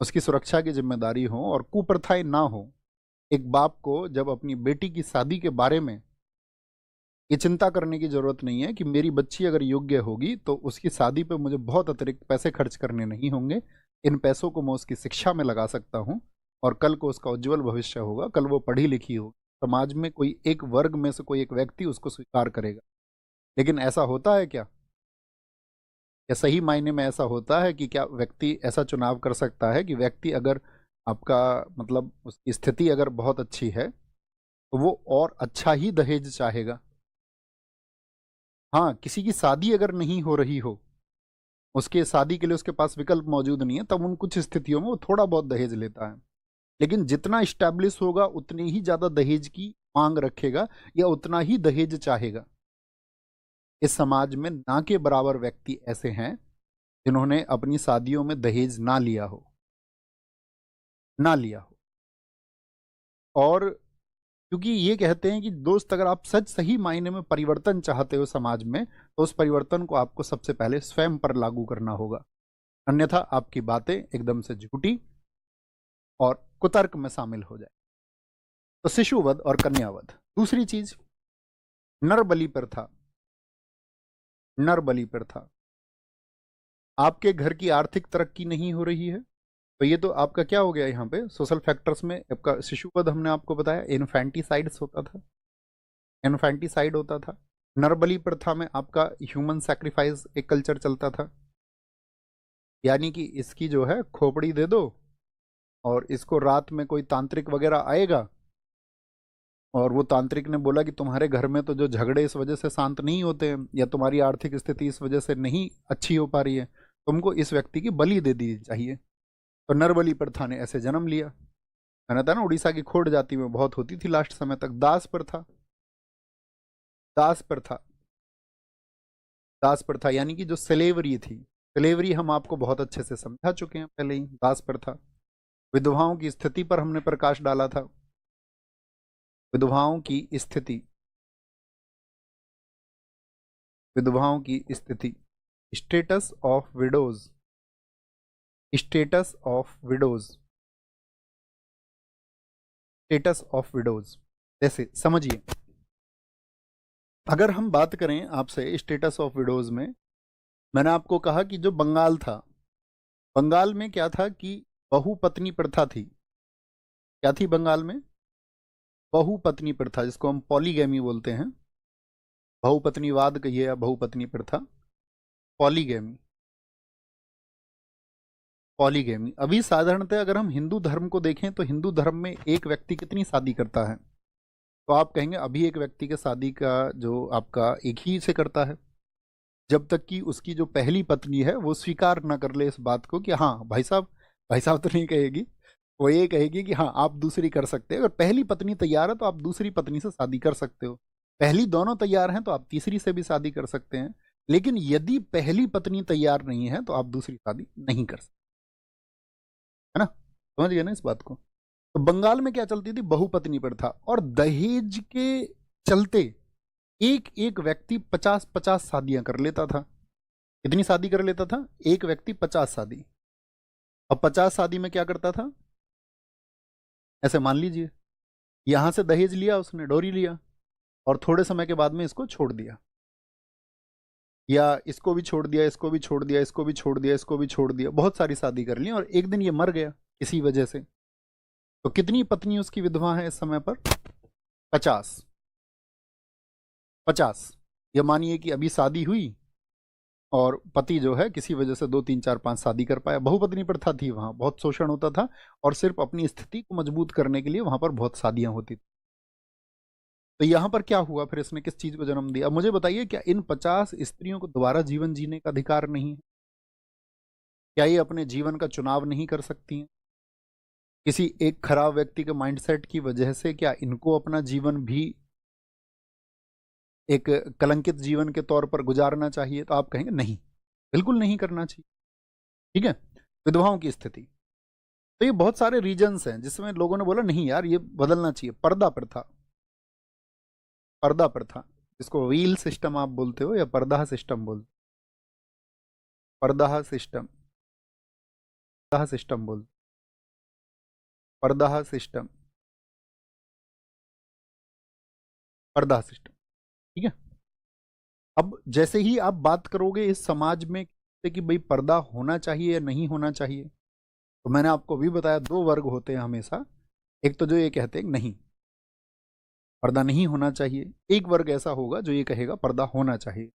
उसकी सुरक्षा की जिम्मेदारी हो और कुप्रथाएं ना हो। एक बाप को जब अपनी बेटी की शादी के बारे में ये चिंता करने की जरूरत नहीं है कि मेरी बच्ची अगर योग्य होगी तो उसकी शादी पे मुझे बहुत अतिरिक्त पैसे खर्च करने नहीं होंगे, इन पैसों को मैं उसकी शिक्षा में लगा सकता हूँ और कल को उसका उज्जवल भविष्य होगा, कल वो पढ़ी लिखी होगी, समाज में कोई एक वर्ग में से कोई एक व्यक्ति उसको स्वीकार करेगा। लेकिन ऐसा होता है क्या? क्या सही मायने में ऐसा होता है कि क्या व्यक्ति ऐसा चुनाव कर सकता है कि व्यक्ति अगर आपका मतलब उसकी स्थिति अगर बहुत अच्छी है तो वो और अच्छा ही दहेज चाहेगा? हाँ, किसी की शादी अगर नहीं हो रही हो, उसके शादी के लिए उसके पास विकल्प मौजूद नहीं है, तब उन कुछ स्थितियों में वो थोड़ा बहुत दहेज लेता है। लेकिन जितना स्टैब्लिश होगा उतनी ही ज्यादा दहेज की मांग रखेगा या उतना ही दहेज चाहेगा। इस समाज में ना के बराबर व्यक्ति ऐसे हैं जिन्होंने अपनी शादियों में दहेज ना लिया हो, ना लिया हो। और क्योंकि ये कहते हैं कि दोस्त अगर आप सच सही मायने में परिवर्तन चाहते हो समाज में, तो उस परिवर्तन को आपको सबसे पहले स्वयं पर लागू करना होगा, अन्यथा आपकी बातें एकदम से झूठी और कुतर्क में शामिल हो जाए। तो शिशुवध और कन्यावध। दूसरी चीज, नरबलि प्रथा। नरबलि प्रथा, आपके घर की आर्थिक तरक्की नहीं हो रही है, तो ये तो आपका क्या हो गया, यहाँ पे सोशल फैक्टर्स में आपका शिशुवध हमने आपको बताया, इन्फेंटिसाइड्स होता था, इन्फेंटिसाइड होता था। नरबलि प्रथा में आपका ह्यूमन सैक्रिफाइस एक कल्चर चलता था, यानी कि इसकी जो है खोपड़ी दे दो और इसको रात में कोई तांत्रिक वगैरह आएगा और वो तांत्रिक ने बोला कि तुम्हारे घर में तो जो झगड़े इस वजह से शांत नहीं होते हैं या तुम्हारी आर्थिक स्थिति इस वजह से नहीं अच्छी हो पा रही है, तुमको इस व्यक्ति की बलि दे दी चाहिए। तो नरबलि प्रथा ने ऐसे जन्म लिया। मैंने था ना, उड़ीसा की खोड़ जाति में बहुत होती थी लास्ट समय तक। दास प्रथा। दास प्रथा, दास प्रथा यानी कि जो स्लेवरी थी, स्लेवरी हम आपको बहुत अच्छे से समझा चुके हैं पहले ही। दास प्रथा, विधवाओं की स्थिति पर हमने प्रकाश डाला था। विधवाओं की स्थिति, विधवाओं की स्थिति, status of widows, status of widows, status of widows. जैसे समझिए, अगर हम बात करें आपसे स्टेटस ऑफ विडोज में, मैंने आपको कहा कि जो बंगाल था, बंगाल में क्या था कि बहुपत्नी प्रथा थी। क्या थी बंगाल में? बहुपत्नी प्रथा, जिसको हम पॉलीगैमी बोलते हैं। बहुपत्नीवाद कहिए या बहुपत्नी प्रथा, पॉलीगैमी। पॉलीगैमी अभी साधारणतः अगर हम हिंदू धर्म को देखें तो हिंदू धर्म में एक व्यक्ति कितनी शादी करता है? तो आप कहेंगे अभी एक व्यक्ति के शादी का जो आपका एक ही से करता है, जब तक कि उसकी जो पहली पत्नी है वो स्वीकार ना कर ले इस बात को कि हाँ भाई साहब, भाई साहब तो नहीं कहेगी, वो ये कहेगी कि हाँ आप दूसरी कर सकते हैं। अगर पहली पत्नी तैयार है तो आप दूसरी पत्नी से शादी कर सकते हो, पहली दोनों तैयार हैं तो आप तीसरी से भी शादी कर सकते हैं। लेकिन यदि पहली पत्नी तैयार नहीं है तो आप दूसरी शादी नहीं कर सकते, है ना? समझ गए ना इस बात को? तो बंगाल में क्या चलती थी? बहुपत्नी प्रथा। और दहेज के चलते एक एक व्यक्ति 50-50 शादियां कर लेता था। कितनी शादी कर लेता था? एक व्यक्ति 50 शादी। अब 50 शादी में क्या करता था? ऐसे मान लीजिए यहां से दहेज लिया उसने, डोरी लिया, और थोड़े समय के बाद में इसको छोड़ दिया, या इसको भी छोड़ दिया, इसको भी छोड़ दिया, इसको भी छोड़ दिया, इसको भी छोड़ दिया, बहुत सारी शादी कर ली, और एक दिन ये मर गया किसी वजह से। तो कितनी पत्नी उसकी विधवा है इस समय पर? 50। 50। ये मानिए कि अभी शादी हुई और पति जो है किसी वजह से 2 3 4 5 शादी कर पाया। बहुपत्नी प्रथा थी, वहां बहुत शोषण होता था और सिर्फ अपनी स्थिति को मजबूत करने के लिए वहां पर बहुत शादियां होती थी। तो यहां पर क्या हुआ फिर? इसने किस चीज को जन्म दिया? मुझे बताइए, क्या इन 50 स्त्रियों को दोबारा जीवन जीने का अधिकार नहीं है? क्या ये अपने जीवन का चुनाव नहीं कर सकती हैं? किसी एक खराब व्यक्ति के माइंडसेट की वजह से क्या इनको अपना जीवन भी एक कलंकित जीवन के तौर पर गुजारना चाहिए? तो आप कहेंगे नहीं, बिल्कुल नहीं करना चाहिए। ठीक है। विधवाओं की स्थिति, तो ये बहुत सारे रीजंस हैं जिसमें लोगों ने बोला नहीं यार ये बदलना चाहिए। पर्दा प्रथा, पर्दा प्रथा, इसको व्हील सिस्टम आप बोलते हो या पर्दा सिस्टम बोलते हो? पर्दा सिस्टम, पर्दा सिस्टम बोलते, पर्दा सिस्टम, पर्दा सिस्टम। ठीक है। अब जैसे ही आप बात करोगे इस समाज में कि भाई पर्दा होना चाहिए या नहीं होना चाहिए, तो मैंने आपको भी बताया 2 वर्ग होते हैं हमेशा। एक तो जो ये कहते हैं नहीं, पर्दा नहीं होना चाहिए। एक वर्ग ऐसा होगा जो ये कहेगा पर्दा होना चाहिए।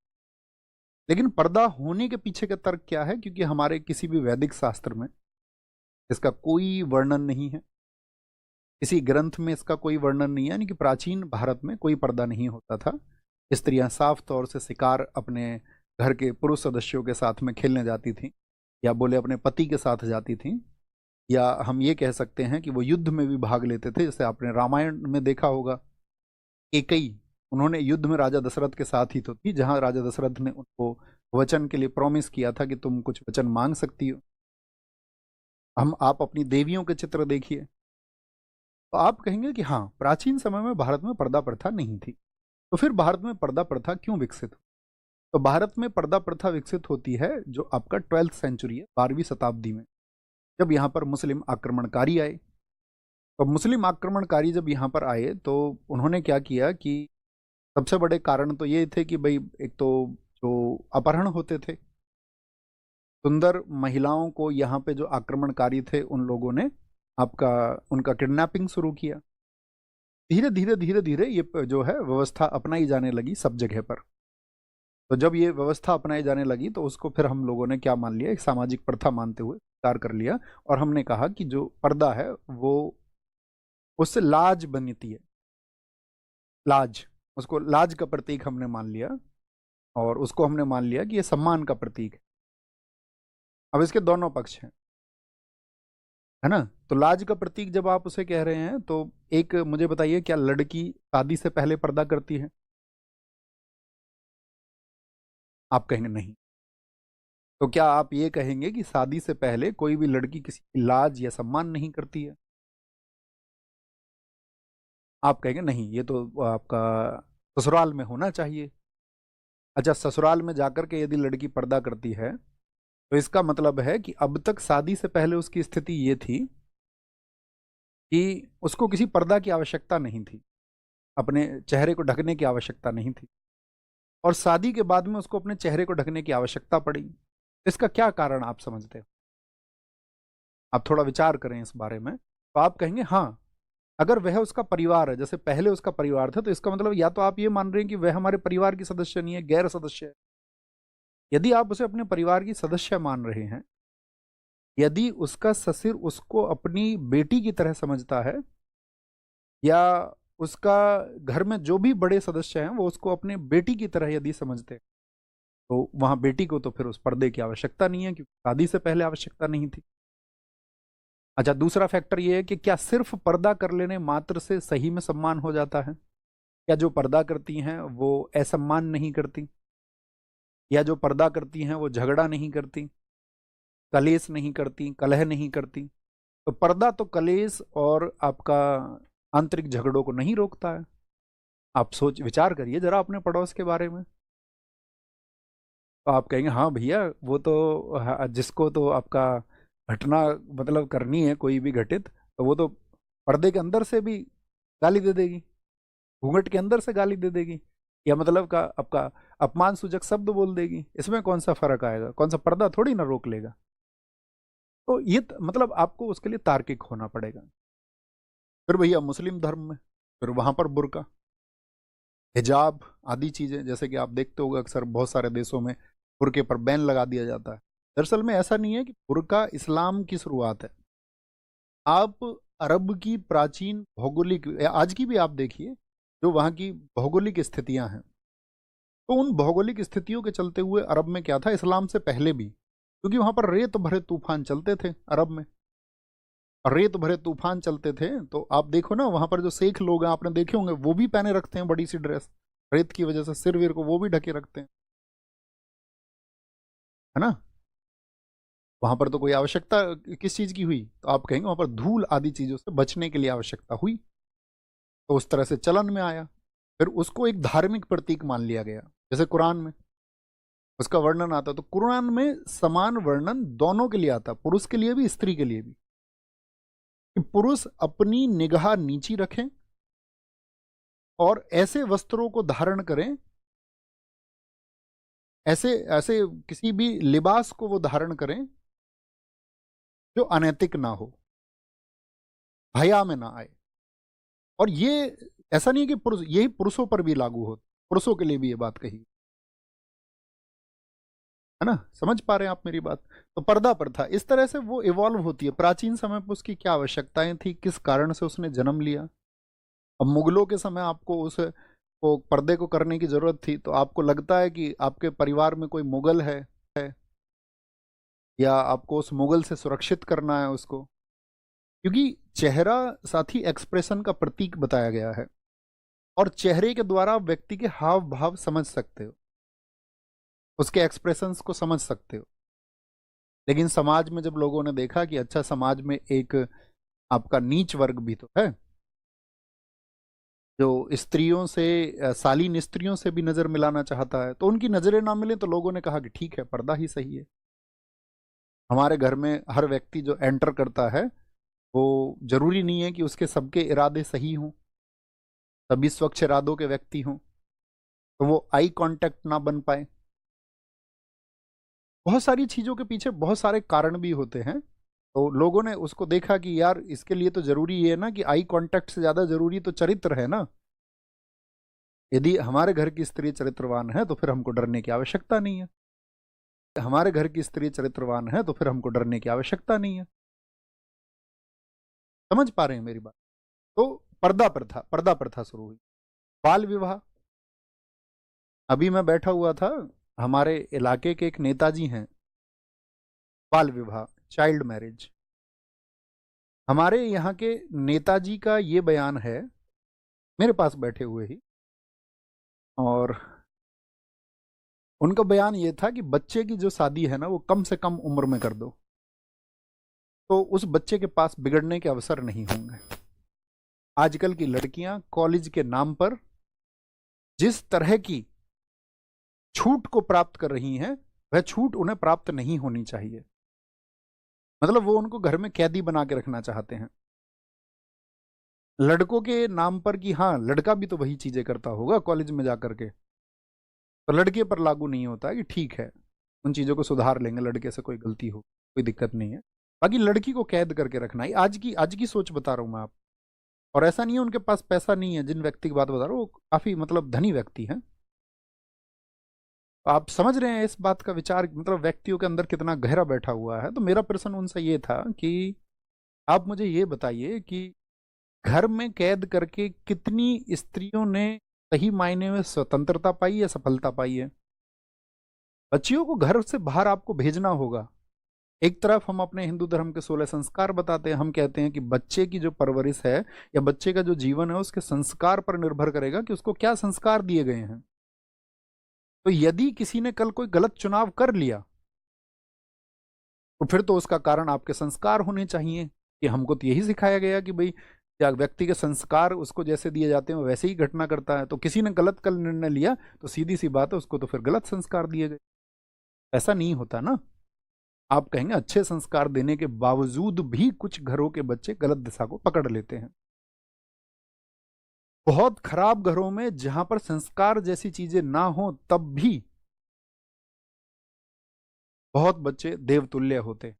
लेकिन पर्दा होने के पीछे का तर्क क्या है? क्योंकि हमारे किसी भी वैदिक शास्त्र में इसका कोई वर्णन नहीं है, किसी ग्रंथ में इसका कोई वर्णन नहीं है, यानी कि प्राचीन भारत में कोई पर्दा नहीं होता था। स्त्रियां साफ तौर से शिकार अपने घर के पुरुष सदस्यों के साथ में खेलने जाती थीं, या बोले अपने पति के साथ जाती थीं, या हम ये कह सकते हैं कि वो युद्ध में भी भाग लेते थे। जैसे आपने रामायण में देखा होगा, कैकेयी, उन्होंने युद्ध में राजा दशरथ के साथ ही तो थी, जहां राजा दशरथ ने उनको वचन के लिए प्रॉमिस किया था कि तुम कुछ वचन मांग सकती हो। हम आप अपनी देवियों के चित्र देखिए, तो आप कहेंगे कि हाँ, प्राचीन समय में भारत में पर्दा प्रथा नहीं थी। तो फिर भारत में पर्दा प्रथा क्यों विकसित हुई? तो भारत में पर्दा प्रथा विकसित होती है जो आपका 12th सेंचुरी है, 12वीं शताब्दी में, जब यहाँ पर मुस्लिम आक्रमणकारी आए। तो मुस्लिम आक्रमणकारी जब यहाँ पर आए तो उन्होंने क्या किया कि सबसे बड़े कारण तो ये थे कि भाई एक तो जो अपहरण होते थे, सुंदर महिलाओं को यहाँ पे जो आक्रमणकारी थे उन लोगों ने आपका उनका किडनैपिंग शुरू किया। धीरे धीरे धीरे धीरे ये जो है व्यवस्था अपनाई जाने लगी सब जगह पर। तो जब ये व्यवस्था अपनाई जाने लगी तो उसको फिर हम लोगों ने क्या मान लिया, एक सामाजिक प्रथा मानते हुए स्वीकार कर लिया। और हमने कहा कि जो पर्दा है वो उससे लाज बनती है, लाज, उसको लाज का प्रतीक हमने मान लिया और उसको हमने मान लिया कि ये सम्मान का प्रतीक है। अब इसके दोनों पक्ष हैं, है ना। तो लाज का प्रतीक जब आप उसे कह रहे हैं तो एक मुझे बताइए, क्या लड़की शादी से पहले पर्दा करती है? आप कहेंगे नहीं। तो क्या आप ये कहेंगे कि शादी से पहले कोई भी लड़की किसी की लाज या सम्मान नहीं करती है? आप कहेंगे नहीं, ये तो आपका ससुराल में होना चाहिए। अच्छा, ससुराल में जाकर के यदि लड़की पर्दा करती है तो इसका मतलब है कि अब तक शादी से पहले उसकी स्थिति ये थी कि उसको किसी पर्दा की आवश्यकता नहीं थी, अपने चेहरे को ढकने की आवश्यकता नहीं थी, और शादी के बाद में उसको अपने चेहरे को ढकने की आवश्यकता पड़ी। इसका क्या कारण आप समझते हो? आप थोड़ा विचार करें इस बारे में। तो आप कहेंगे हाँ, अगर वह उसका परिवार है, जैसे पहले उसका परिवार था, तो इसका मतलब या तो आप ये मान रहे हैं कि वह हमारे परिवार की सदस्य नहीं है, गैर सदस्य है। यदि आप उसे अपने परिवार की सदस्य मान रहे हैं, यदि उसका ससुर उसको अपनी बेटी की तरह समझता है, या उसका घर में जो भी बड़े सदस्य हैं वो उसको अपने बेटी की तरह यदि समझते हैं, तो वहां बेटी को तो फिर उस पर्दे की आवश्यकता नहीं है, क्योंकि शादी से पहले आवश्यकता नहीं थी। अच्छा, दूसरा फैक्टर ये है कि क्या सिर्फ पर्दा कर लेने मात्र से सही में सम्मान हो जाता है? क्या जो पर्दा करती हैं वो असम्मान नहीं करती, या जो पर्दा करती हैं वो झगड़ा नहीं करती, कलेश नहीं करती, कलह नहीं करती? तो पर्दा तो कलेश और आपका आंतरिक झगड़ों को नहीं रोकता है। आप सोच विचार करिए जरा अपने पड़ोस के बारे में। तो आप कहेंगे हाँ भैया, वो तो जिसको तो आपका घटना मतलब करनी है कोई भी घटित, तो वो तो पर्दे के अंदर से भी गाली दे देगी, घूंघट के अंदर से गाली दे देगी, या मतलब का आपका अपमान सूचक शब्द बोल देगी। इसमें कौन सा फर्क आएगा? कौन सा पर्दा थोड़ी ना रोक लेगा। तो ये मतलब आपको उसके लिए तार्किक होना पड़ेगा। फिर भैया मुस्लिम धर्म में, फिर वहां पर बुर्का, हिजाब आदि चीजें, जैसे कि आप देखते होंगे अक्सर बहुत सारे देशों में बुर्के पर बैन लगा दिया जाता है। दरअसल में ऐसा नहीं है कि बुर्का इस्लाम की शुरुआत है। आप अरब की प्राचीन भौगोलिक, आज की भी आप देखिए जो वहाँ की भौगोलिक स्थितियां हैं, तो उन भौगोलिक स्थितियों के चलते हुए अरब में क्या था, इस्लाम से पहले भी, क्योंकि वहां पर रेत भरे तूफान चलते थे अरब में, और रेत भरे तूफान चलते थे तो आप देखो ना, वहां पर जो शेख लोग हैं आपने देखे होंगे वो भी पहने रखते हैं बड़ी सी ड्रेस, रेत की वजह से सिर वीर को वो भी ढके रखते हैं, है ना। वहां पर तो कोई आवश्यकता किस चीज की हुई? तो आप कहेंगे वहां पर धूल आदि चीजों से बचने के लिए आवश्यकता हुई, तो उस तरह से चलन में आया। फिर उसको एक धार्मिक प्रतीक मान लिया गया। जैसे कुरान में उसका वर्णन आता, तो कुरान में समान वर्णन दोनों के लिए आता, पुरुष के लिए भी स्त्री के लिए भी, कि पुरुष अपनी निगाह नीची रखें और ऐसे वस्त्रों को धारण करें, ऐसे ऐसे किसी भी लिबास को वो धारण करें जो अनैतिक ना हो, हया में ना आए। और ये ऐसा नहीं है कि पुरुष, यही पुरुषों पर भी लागू हो, पुरुषों के लिए भी ये बात कही, है ना। समझ पा रहे हैं आप मेरी बात? तो पर्दा प्रथा इस तरह से वो इवॉल्व होती है। प्राचीन समय पर उसकी क्या आवश्यकताएं थी, किस कारण से उसने जन्म लिया। अब मुगलों के समय आपको उस को पर्दे को करने की जरूरत थी, तो आपको लगता है कि आपके परिवार में कोई मुगल है, या आपको उस मुगल से सुरक्षित करना है उसको, क्योंकि चेहरा साथी एक्सप्रेशन का प्रतीक बताया गया है, और चेहरे के द्वारा आप व्यक्ति के हाव भाव समझ सकते हो, उसके एक्सप्रेशंस को समझ सकते हो। लेकिन समाज में जब लोगों ने देखा कि अच्छा, समाज में एक आपका नीच वर्ग भी तो है, जो स्त्रियों से शालीन स्त्रियों से भी नजर मिलाना चाहता है, तो उनकी नजरें ना मिले तो लोगों ने कहा कि ठीक है, पर्दा ही सही है। हमारे घर में हर व्यक्ति जो एंटर करता है, वो जरूरी नहीं है कि उसके सबके इरादे सही हों, सभी स्वच्छ इरादों के व्यक्ति हों, तो वो आई कांटेक्ट ना बन पाए। बहुत सारी चीजों के पीछे बहुत सारे कारण भी होते हैं। तो लोगों ने उसको देखा कि यार इसके लिए तो जरूरी ये है ना कि आई कांटेक्ट से ज्यादा जरूरी तो चरित्र है ना। यदि हमारे घर की स्त्री चरित्रवान है तो फिर हमको डरने की आवश्यकता नहीं है। हमारे घर की स्त्री चरित्रवान है तो फिर हमको डरने की आवश्यकता नहीं है। समझ पा रहे हैं मेरी बात? तो पर्दा प्रथा शुरू हुई। बाल विवाह, अभी मैं बैठा हुआ था, हमारे इलाके के एक नेताजी हैं। बाल विवाह, चाइल्ड मैरिज, हमारे यहाँ के नेताजी का ये बयान है, मेरे पास बैठे हुए ही, और उनका बयान ये था कि बच्चे की जो शादी है ना वो कम से कम उम्र में कर दो, तो उस बच्चे के पास बिगड़ने के अवसर नहीं होंगे। आजकल की लड़कियां कॉलेज के नाम पर जिस तरह की छूट को प्राप्त कर रही हैं, वह छूट उन्हें प्राप्त नहीं होनी चाहिए। मतलब वो उनको घर में कैदी बना के रखना चाहते हैं लड़कों के नाम पर, कि हाँ लड़का भी तो वही चीजें करता होगा कॉलेज में जाकर के, तो लड़के पर लागू नहीं होता कि ठीक है उन चीजों को सुधार लेंगे, लड़के से कोई गलती हो कोई दिक्कत नहीं है। बाकी लड़की को कैद करके रखना ही आज की सोच बता रहा हूं मैं आप। और ऐसा नहीं है उनके पास पैसा नहीं है, जिन व्यक्ति की बात बता रहा हूँ वो काफी मतलब धनी व्यक्ति हैं। आप समझ रहे हैं इस बात का विचार, मतलब व्यक्तियों के अंदर कितना गहरा बैठा हुआ है। तो मेरा प्रश्न उनसे ये था कि आप मुझे ये बताइए कि घर में कैद करके कितनी स्त्रियों ने सही मायने में स्वतंत्रता पाई या सफलता पाई है। बच्चियों को घर से बाहर आपको भेजना होगा। एक तरफ हम अपने हिंदू धर्म के 16 संस्कार बताते हैं, हम कहते हैं कि बच्चे की जो परवरिश है या बच्चे का जो जीवन है उसके संस्कार पर निर्भर करेगा कि उसको क्या संस्कार दिए गए हैं। तो यदि किसी ने कल कोई गलत चुनाव कर लिया तो फिर तो उसका कारण आपके संस्कार होने चाहिए, कि हमको तो यही सिखाया गया कि भाई या व्यक्ति के संस्कार उसको जैसे दिए जाते हैं वैसे ही घटना करता है। तो किसी ने गलत कल निर्णय लिया तो सीधी सी बात है उसको तो फिर गलत संस्कार दिए गए। ऐसा नहीं होता ना। आप कहेंगे अच्छे संस्कार देने के बावजूद भी कुछ घरों के बच्चे गलत दिशा को पकड़ लेते हैं। बहुत खराब घरों में जहां पर संस्कार जैसी चीजें ना हो तब भी बहुत बच्चे देवतुल्य होते,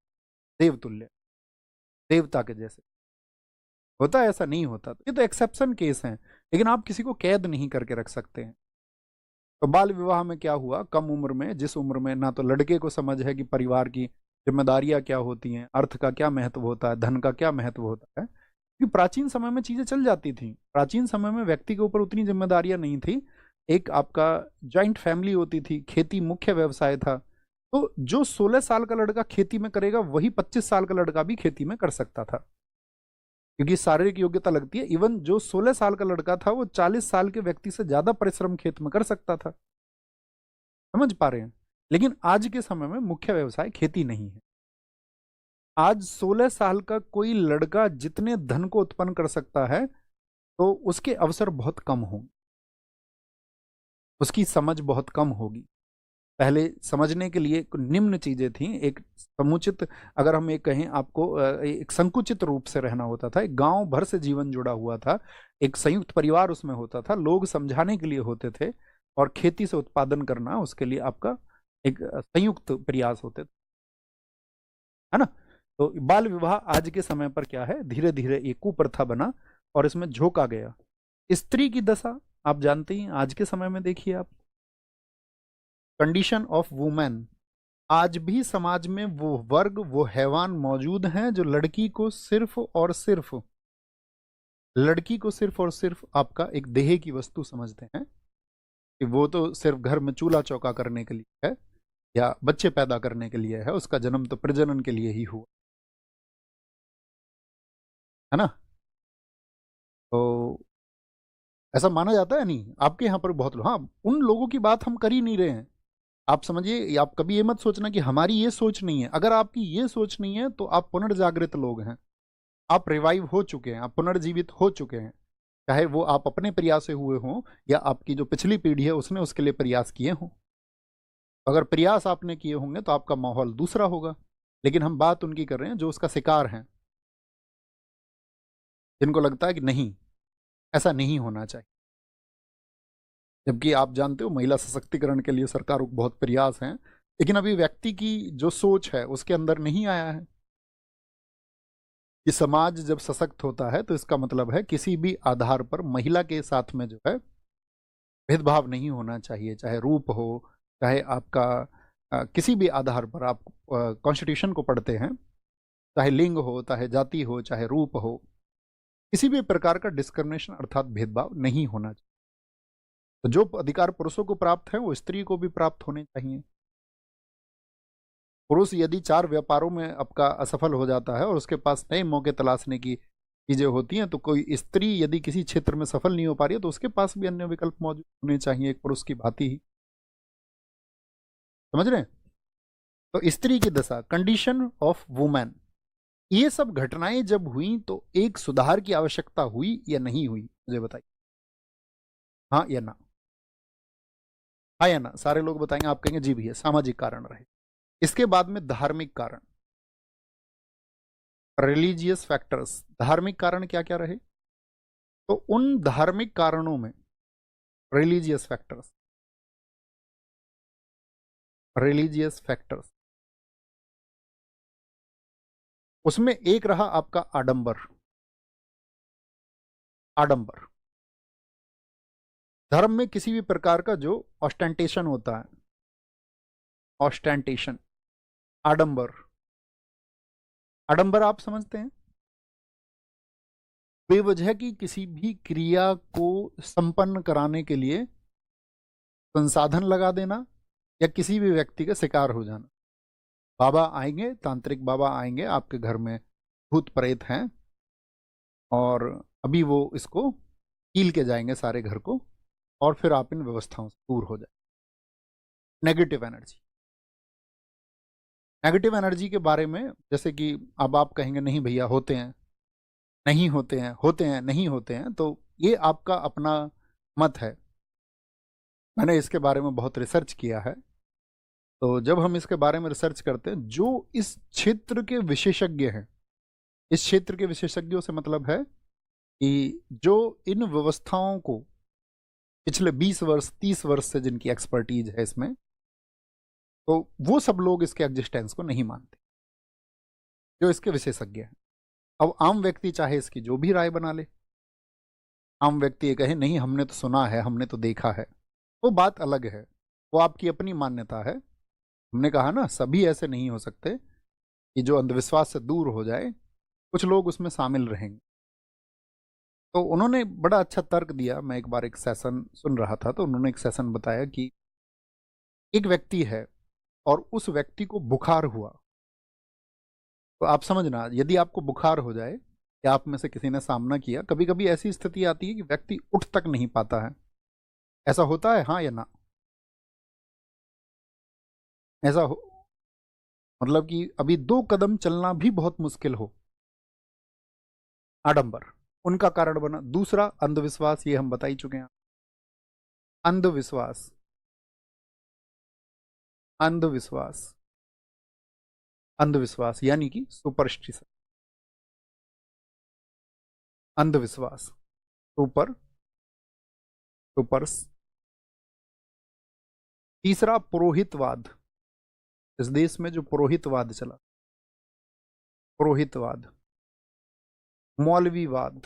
देवतुल्य, देवता के जैसे। होता है, ऐसा नहीं होता। ये तो एक्सेप्शन केस हैं, लेकिन आप किसी को कैद नहीं करके रख सकते हैं। तो बाल विवाह में क्या हुआ, कम उम्र में, जिस उम्र में ना तो लड़के को समझ है कि परिवार की जिम्मेदारियां क्या होती हैं, अर्थ का क्या महत्व होता है, धन का क्या महत्व होता है। क्योंकि प्राचीन समय में चीजें चल जाती थी। प्राचीन समय में व्यक्ति के ऊपर उतनी जिम्मेदारियां नहीं थी। एक आपका जॉइंट फैमिली होती थी, खेती मुख्य व्यवसाय था। तो जो 16 साल का लड़का खेती में करेगा वही 25 साल का लड़का भी खेती में कर सकता था, क्योंकि शारीरिक योग्यता लगती है। इवन जो 16 साल का लड़का था वो 40 साल के व्यक्ति से ज्यादा परिश्रम खेत में कर सकता था। समझ पा रहे हैं? लेकिन आज के समय में मुख्य व्यवसाय खेती नहीं है। आज 16 साल का कोई लड़का जितने धन को उत्पन्न कर सकता है तो उसके अवसर बहुत कम होंगे, उसकी समझ बहुत कम होगी। पहले समझने के लिए निम्न चीजें थी। एक समुचित, अगर हम ये कहें आपको, एक संकुचित रूप से रहना होता था। एक गांव भर से जीवन जुड़ा हुआ था, एक संयुक्त परिवार उसमें होता था, लोग समझाने के लिए होते थे, और खेती से उत्पादन करना उसके लिए आपका एक संयुक्त प्रयास होते थे, है ना। तो बाल विवाह आज के समय पर क्या है, धीरे धीरे एक कुप्रथा बना और इसमें झोंका गया। स्त्री की दशा आप जानते हैं, आज के समय में देखिए आप, कंडीशन ऑफ वुमेन। आज भी समाज में वो वर्ग, वो हैवान मौजूद हैं जो लड़की को सिर्फ और सिर्फ आपका एक देह की वस्तु समझते हैं, कि वो तो सिर्फ घर में चूल्हा चौका करने के लिए है या बच्चे पैदा करने के लिए है, उसका जन्म तो प्रजनन के लिए ही हुआ, है ना। तो ऐसा माना जाता है। नहीं, आपके यहाँ पर बहुत लोग, हाँ उन लोगों की बात हम कर ही नहीं रहे हैं। आप समझिए, आप कभी ये मत सोचना कि हमारी ये सोच नहीं है। अगर आपकी ये सोच नहीं है तो आप पुनर्जागृत लोग हैं, आप रिवाइव हो चुके हैं, आप पुनर्जीवित हो चुके हैं। चाहे वो आप अपने प्रयास से हुए हों या आपकी जो पिछली पीढ़ी है उसने उसके लिए प्रयास किए हों। अगर प्रयास आपने किए होंगे तो आपका माहौल दूसरा होगा। लेकिन हम बात उनकी कर रहे हैं जो उसका शिकार हैं, जिनको लगता है कि नहीं, ऐसा नहीं होना चाहिए। जबकि आप जानते हो महिला सशक्तिकरण के लिए सरकार को बहुत प्रयास हैं, लेकिन अभी व्यक्ति की जो सोच है उसके अंदर नहीं आया है कि समाज जब सशक्त होता है तो इसका मतलब है किसी भी आधार पर महिला के साथ में जो है भेदभाव नहीं होना चाहिए, चाहे रूप हो, चाहे आपका किसी भी आधार पर। आप कॉन्स्टिट्यूशन को पढ़ते हैं, चाहे लिंग हो, चाहे जाति हो, चाहे रूप हो, किसी भी प्रकार का डिस्क्रिमिनेशन अर्थात भेदभाव नहीं होना चाहिए। तो जो अधिकार पुरुषों को प्राप्त है वो स्त्री को भी प्राप्त होने चाहिए। पुरुष यदि 4 व्यापारों में आपका असफल हो जाता है और उसके पास नए मौके तलाशने की चीजें होती हैं, तो कोई स्त्री यदि किसी क्षेत्र में सफल नहीं हो पा रही है तो उसके पास भी अन्य विकल्प मौजूद होने चाहिए, एक पुरुष की भांति ही। समझ रहे हैं? तो स्त्री की दशा, कंडीशन ऑफ वुमेन, ये सब घटनाएं जब हुई तो एक सुधार की आवश्यकता हुई या नहीं हुई, मुझे बताइए। हाँ या ना? हाँ या ना? सारे लोग बताएंगे, आप कहेंगे जी भैया सामाजिक कारण रहे। इसके बाद में धार्मिक कारण, रिलीजियस फैक्टर्स। धार्मिक कारण क्या क्या रहे? तो उन धार्मिक कारणों में रिलीजियस फैक्टर्स, रिलीजियस फैक्टर्स, उसमें एक रहा आपका आडंबर। आडंबर, धर्म में किसी भी प्रकार का जो ऑस्टेंटेशन होता है, ऑस्टेंटेशन, आडंबर। आडंबर आप समझते हैं? बेवजह की किसी भी क्रिया को संपन्न कराने के लिए संसाधन लगा देना या किसी भी व्यक्ति का शिकार हो जाना। बाबा आएंगे, तांत्रिक बाबा आएंगे आपके घर में, भूत प्रेत हैं, और अभी वो इसको कील के जाएंगे सारे घर को, और फिर आप इन व्यवस्थाओं से दूर हो जाए। नेगेटिव एनर्जी, नेगेटिव एनर्जी के बारे में जैसे कि अब आप कहेंगे नहीं भैया होते हैं, नहीं होते हैं, होते हैं, नहीं होते हैं, तो ये आपका अपना मत है। मैंने इसके बारे में बहुत रिसर्च किया है। तो जब हम इसके बारे में रिसर्च करते हैं, जो इस क्षेत्र के विशेषज्ञ हैं, इस क्षेत्र के विशेषज्ञों से मतलब है कि जो इन व्यवस्थाओं को पिछले 20 वर्ष 30 वर्ष से जिनकी एक्सपर्टीज है इसमें, तो वो सब लोग इसके एग्जिस्टेंस को नहीं मानते, जो इसके विशेषज्ञ हैं। अब आम व्यक्ति चाहे इसकी जो भी राय बना ले, आम व्यक्ति ये कहे नहीं हमने तो सुना है, हमने तो देखा है, वो बात अलग है, वो आपकी अपनी मान्यता है। हमने कहा ना, सभी ऐसे नहीं हो सकते कि जो अंधविश्वास से दूर हो जाए, कुछ लोग उसमें शामिल रहेंगे। तो उन्होंने बड़ा अच्छा तर्क दिया। मैं एक बार एक सेशन सुन रहा था, तो उन्होंने एक सेशन बताया कि एक व्यक्ति है और उस व्यक्ति को बुखार हुआ। तो आप समझना, यदि आपको बुखार हो जाए, या आप में से किसी ने सामना किया, कभी कभी ऐसी स्थिति आती है कि व्यक्ति उठ तक नहीं पाता है। ऐसा होता है, हाँ या ना? ऐसा हो, मतलब कि अभी 2 कदम चलना भी बहुत मुश्किल हो। आडंबर उनका कारण बना। दूसरा अंधविश्वास, ये हम बता ही चुके हैं। अंधविश्वास, अंधविश्वास, अंधविश्वास यानी कि सुपरस्टिशन, अंधविश्वास, सुपर, सुपर्स। तीसरा पुरोहितवाद, इस देश में जो पुरोहितवाद चला, पुरोहितवाद, मौलवीवाद,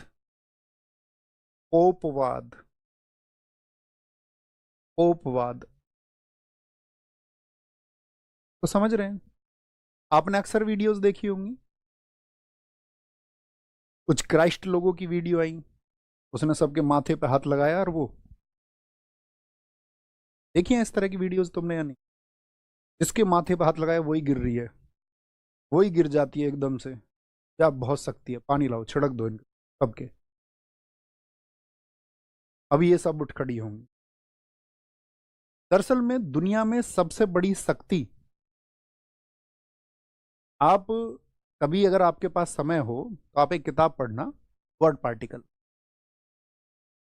पोपवाद, पोपवाद। तो समझ रहे हैं? आपने अक्सर वीडियोस देखी होंगी, कुछ क्राइस्ट लोगों की वीडियो आई, उसने सबके माथे पे हाथ लगाया, और वो देखिए इस तरह की वीडियोस तुमने या नहीं? जिसके माथे पे हाथ लगाया वही गिर रही है, वही गिर जाती है एकदम से। क्या बहुत शक्ति है, पानी लाओ छिड़क दो इनके सबके, अभी ये सब उठ खड़ी होंगी। दरअसल में दुनिया में सबसे बड़ी शक्ति, आप कभी अगर आपके पास समय हो तो आप एक किताब पढ़ना, वर्ड पार्टिकल।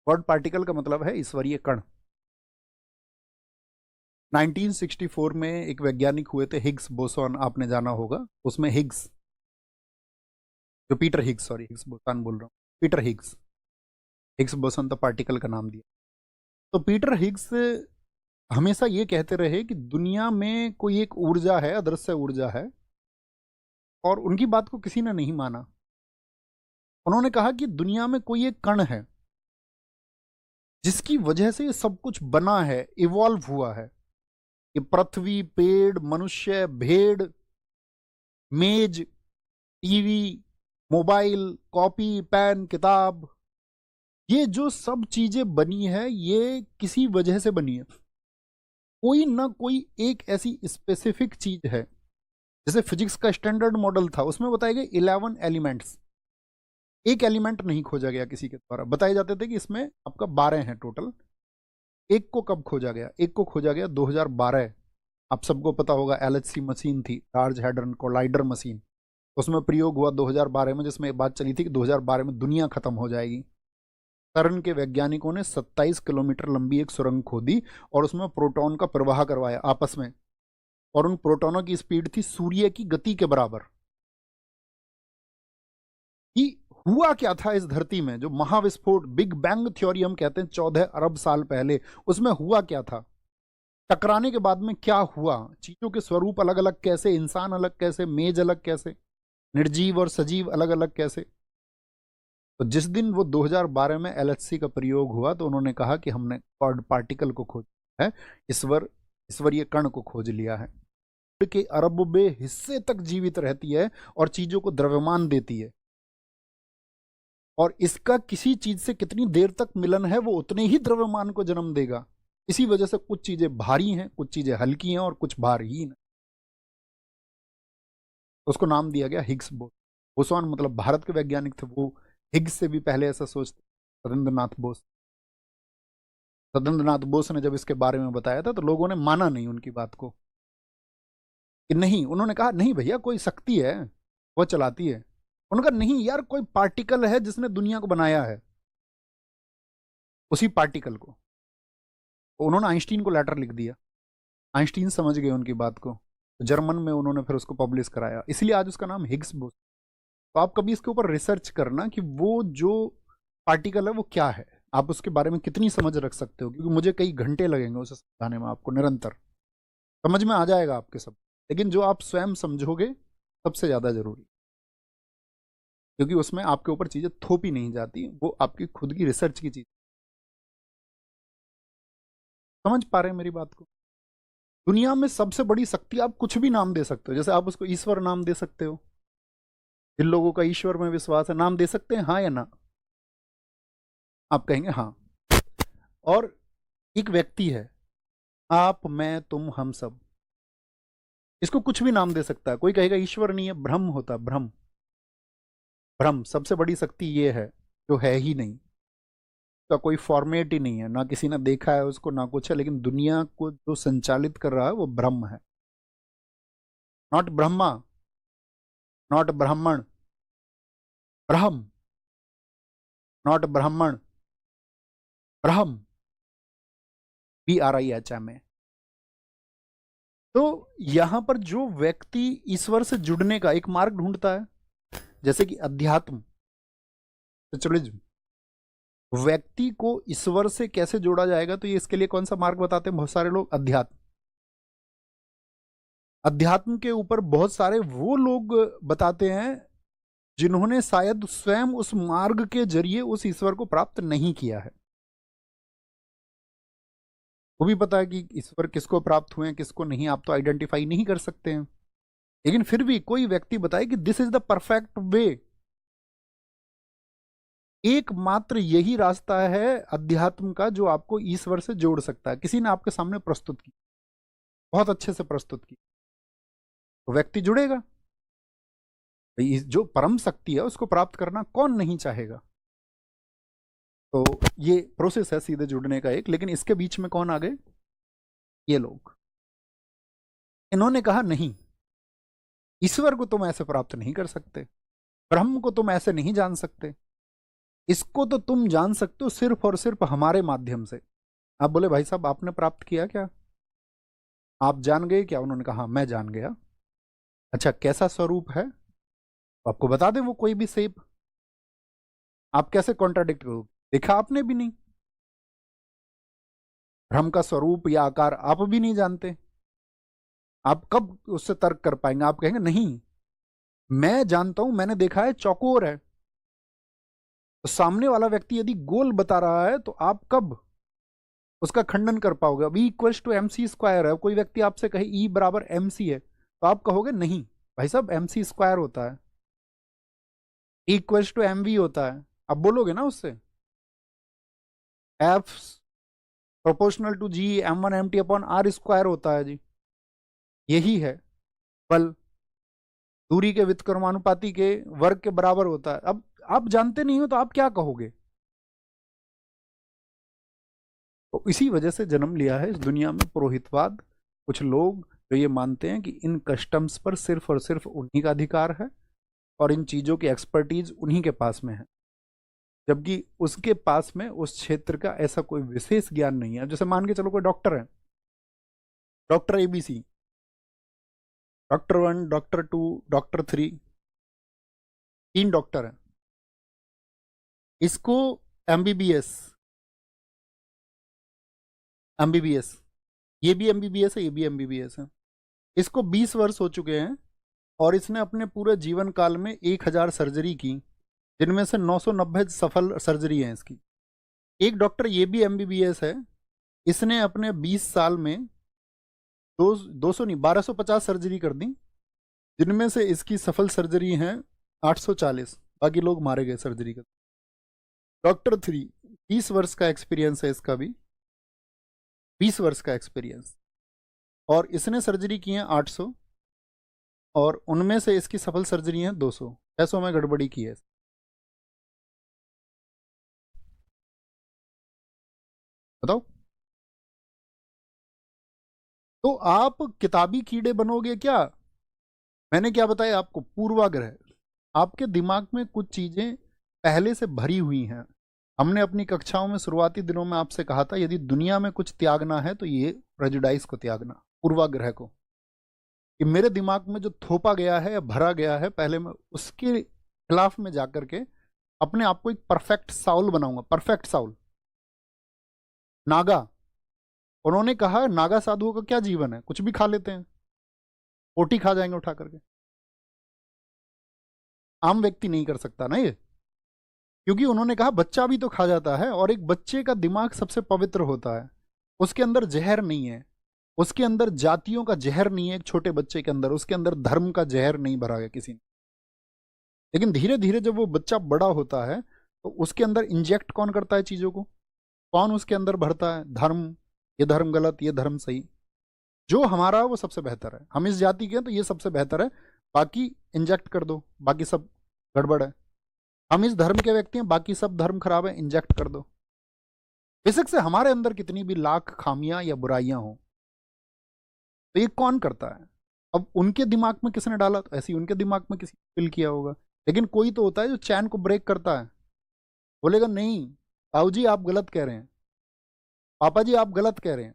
गॉड पार्टिकल का मतलब है ईश्वरीय कण। 1964 में एक वैज्ञानिक हुए थे हिग्स बोसॉन, आपने जाना होगा। उसमें हिग्स, जो Peter Higgs, sorry Higgs boson बोल रहा हूँ, पीटर हिग्स, हिग्स बोसॉन तो पार्टिकल का नाम दिया। तो पीटर हिग्स हमेशा ये कहते रहे कि दुनिया में कोई एक ऊर्जा है, अदृश्य ऊर्जा है, और उनकी बात को किसी ने नहीं माना। उन्होंने कहा कि दुनिया में कोई एक कण है जिसकी वजह से ये सब कुछ बना है, इवॉल्व हुआ है। ये पृथ्वी, पेड़, मनुष्य, भेड़, मेज, टीवी, मोबाइल, कॉपी, पेन, किताब, ये जो सब चीजें बनी है ये किसी वजह से बनी है। कोई ना कोई एक ऐसी स्पेसिफिक चीज है, जैसे फिजिक्स का स्टैंडर्ड मॉडल था, उसमें बताए गए 11 एलिमेंट्स, एक एलिमेंट नहीं खोजा गया किसी के द्वारा। बताए जाते थे कि इसमें आपका 12 हैं टोटल। एक को कब खोजा गया? एक को खोजा गया 2012। आप सबको पता होगा LHC मशीन थी, लार्ज हैड्रन कोलाइडर मशीन। उसमें प्रयोग हुआ 2012 में, जिसमें बात चली थी कि 2012 में दुनिया खत्म हो जाएगी। सर्न के वैज्ञानिकों ने 27 किलोमीटर लंबी एक सुरंग खोदी और उसमें प्रोटॉन का प्रवाह करवाया आपस में, और उन प्रोटॉनों की स्पीड थी सूर्य की गति के बराबर। कि हुआ क्या था इस धरती में, जो महाविस्फोट, बिग बैंग थ्योरी हम कहते हैं 14 अरब साल पहले, उसमें हुआ क्या था? टकराने के बाद में क्या हुआ? चीजों के स्वरूप अलग अलग कैसे, इंसान अलग कैसे, मेज अलग कैसे, निर्जीव और सजीव अलग अलग कैसे। तो जिस दिन वो 2012 में LHC का प्रयोग हुआ तो उन्होंने कहा कि हमने गॉड पार्टिकल को खोज है, ईश्वरीय कण को खोज लिया है, के अरबों हिस्से तक जीवित रहती है और चीजों को द्रव्यमान देती है। और इसका किसी चीज से कितनी देर तक मिलन है, वो उतने ही द्रव्यमान को जन्म देगा। इसी वजह से कुछ चीजें भारी हैं, कुछ चीजें हल्की हैं और कुछ भारहीन। उसको नाम दिया गया हिग्स बोसॉन। मतलब भारत के वैज्ञानिक थे वो, हिग्स से भी पहले ऐसा सोचते। सत्येंद्रनाथ बोस, सत्येंद्रनाथ बोस ने जब इसके बारे में बताया था तो लोगों ने माना नहीं उनकी बात को, कि नहीं, उन्होंने कहा नहीं भैया कोई शक्ति है वो चलाती है। उन्होंने कहा नहीं यार, कोई पार्टिकल है जिसने दुनिया को बनाया है, उसी पार्टिकल को। तो उन्होंने आइंस्टीन को लेटर लिख दिया, आइंस्टीन समझ गए उनकी बात को, तो जर्मन में उन्होंने फिर उसको पब्लिश कराया, इसलिए आज उसका नाम हिग्स बोस। तो आप कभी इसके ऊपर रिसर्च करना कि वो जो पार्टिकल है वो क्या है, आप उसके बारे में कितनी समझ रख सकते हो, क्योंकि मुझे कई घंटे लगेंगे उसे समझाने में। आपको निरंतर समझ में आ जाएगा आपके सब, लेकिन जो आप स्वयं समझोगे सबसे ज्यादा जरूरी, क्योंकि उसमें आपके ऊपर चीजें थोपी नहीं जाती, वो आपकी खुद की रिसर्च की चीज। समझ पा रहे हैं मेरी बात को? दुनिया में सबसे बड़ी शक्ति, आप कुछ भी नाम दे सकते हो, जैसे आप उसको ईश्वर नाम दे सकते हो। जिन लोगों का ईश्वर में विश्वास है, नाम दे सकते हैं, हाँ या ना? आप कहेंगे हाँ। और एक व्यक्ति है, आप, मैं, तुम, हम सब, इसको कुछ भी नाम दे सकता है। कोई कहेगा ईश्वर नहीं है, भ्रम होता, भ्रम। भ्रम, सबसे बड़ी शक्ति ये है जो है ही नहीं, का कोई फॉर्मेट ही नहीं है, ना किसी ने देखा है उसको, ना कुछ है, लेकिन दुनिया को जो संचालित कर रहा है वो ब्रह्म है। नॉट ब्रह्मा, नॉट ब्राह्मण, ब्रह्म, नॉट ब्राह्मण, ब्रह्म, BRIHM। तो यहां पर जो व्यक्ति ईश्वर से जुड़ने का एक मार्ग ढूंढता है, जैसे कि अध्यात्म, स्पिरिचुअलिज्म, व्यक्ति को ईश्वर से कैसे जोड़ा जाएगा, तो ये इसके लिए कौन सा मार्ग बताते हैं बहुत सारे लोग? अध्यात्म। अध्यात्म के ऊपर बहुत सारे वो लोग बताते हैं जिन्होंने शायद स्वयं उस मार्ग के जरिए उस ईश्वर को प्राप्त नहीं किया है। वो भी पता है कि ईश्वर किसको प्राप्त हुए हैं, किसको नहीं, आप तो आइडेंटिफाई नहीं कर सकते हैं, लेकिन फिर भी कोई व्यक्ति बताए कि this is the perfect way. एकमात्र यही रास्ता है अध्यात्म का जो आपको ईश्वर से जोड़ सकता है। किसी ने आपके सामने प्रस्तुत की, बहुत अच्छे से प्रस्तुत की, तो व्यक्ति जुड़ेगा। भाई जो परम शक्ति है उसको प्राप्त करना कौन नहीं चाहेगा। तो ये प्रोसेस है सीधे जुड़ने का एक, लेकिन इसके बीच में कौन आ गए? ये लोग। इन्होंने कहा नहीं, ईश्वर को तुम ऐसे प्राप्त नहीं कर सकते, ब्रह्म को तुम ऐसे नहीं जान सकते, इसको तो तुम जान सकते हो सिर्फ और सिर्फ हमारे माध्यम से। आप बोले भाई साहब आपने प्राप्त किया क्या, आप जान गए क्या? उन्होंने कहा हाँ मैं जान गया। अच्छा कैसा स्वरूप है? तो आपको बता दें वो कोई भी शेप। आप कैसे कॉन्ट्राडिक्ट करोगे? देखा आपने भी नहीं, ब्रह्म का स्वरूप या आकार आप भी नहीं जानते, आप कब उससे तर्क कर पाएंगे? आप कहेंगे नहीं मैं जानता हूं, मैंने देखा है चौकोर है। तो सामने वाला व्यक्ति यदि गोल बता रहा है तो आप कब उसका खंडन कर पाओगे? अब E=mc² है, कोई व्यक्ति आपसे कहे E=mc है तो आप कहोगे नहीं भाई साहब mc² होता है, E=mv होता है। आप बोलोगे ना उससे F ∝g m1mt/r² होता है जी, यही है बल दूरी के व्युत्क्रमानुपाती के वर्ग के बराबर होता है। अब आप जानते नहीं हो तो आप क्या कहोगे? तो इसी वजह से जन्म लिया है इस दुनिया में पुरोहितवाद। कुछ लोग जो ये मानते हैं कि इन कस्टम्स पर सिर्फ और सिर्फ उन्हीं का अधिकार है और इन चीजों की एक्सपर्टीज उन्हीं के पास में है, जबकि उसके पास में उस क्षेत्र का ऐसा कोई विशेष ज्ञान नहीं है। जैसे मान के चलो कोई डॉक्टर है, doctor ABC, doctor 1, doctor 2, doctor 3, 3 doctor हैं, इसको MBBS, MBBS, ये भी MBBS है, ये भी MBBS है, इसको 20 वर्ष हो चुके हैं और इसने अपने पूरे जीवन काल में 1000 सर्जरी की, जिनमें से 990 सफल सर्जरी है इसकी। एक डॉक्टर ये भी MBBS है, इसने अपने 20 साल में 200 नहीं 1250 सर्जरी कर दी, जिनमें से इसकी सफल सर्जरी हैं 840, बाकी लोग मारे गए सर्जरी का। डॉक्टर 3 20 वर्ष का एक्सपीरियंस है इसका भी, 20 वर्ष का एक्सपीरियंस, और इसने सर्जरी की है 800 और उनमें से इसकी सफल सर्जरी है 200। 600 में गड़बड़ी की है। बताओ, तो आप किताबी कीड़े बनोगे क्या? मैंने क्या बताया आपको? पूर्वाग्रह। आपके दिमाग में कुछ चीजें पहले से भरी हुई हैं। हमने अपनी कक्षाओं में शुरुआती दिनों में आपसे कहा था यदि दुनिया में कुछ त्यागना है तो ये प्रेजुडाइज को त्यागना, पूर्वाग्रह को, कि मेरे दिमाग में जो थोपा गया है या भरा गया है पहले मैं उसके खिलाफ में जाकर के अपने आप को एक परफेक्ट साउल बनाऊंगा। Perfect soul. नागा, उन्होंने कहा नागा साधुओं का क्या जीवन है, कुछ भी खा लेते हैं, रोटी खा जाएंगे उठा करके। आम व्यक्ति नहीं कर सकता ना ये, क्योंकि उन्होंने कहा बच्चा भी तो खा जाता है और एक बच्चे का दिमाग सबसे पवित्र होता है, उसके अंदर जहर नहीं है, उसके अंदर जातियों का जहर नहीं है। एक छोटे बच्चे के अंदर, उसके अंदर धर्म का जहर नहीं भरा गया किसी ने। लेकिन धीरे धीरे जब वो बच्चा बड़ा होता है तो उसके अंदर इंजेक्ट कौन करता है चीजों को? कौन उसके अंदर भरता है? धर्म, ये धर्म गलत, ये धर्म सही, जो हमारा है वो सबसे बेहतर है, हम इस जाति के हैं तो ये सबसे बेहतर है, बाकी इंजेक्ट कर दो, बाकी सब गड़बड़ है। हम इस धर्म के व्यक्ति हैं, बाकी सब धर्म खराब है, इंजेक्ट कर दो। बेशक से हमारे अंदर कितनी भी लाख खामियां या बुराइयां हो, तो ये कौन करता है? अब उनके दिमाग में किसने डाला? तो ऐसे ही उनके दिमाग में किसी ने फिल किया होगा। लेकिन कोई तो होता है जो चैन को ब्रेक करता है, बोलेगा नहीं ताऊ जी आप गलत कह रहे हैं, पापा जी आप गलत कह रहे हैं,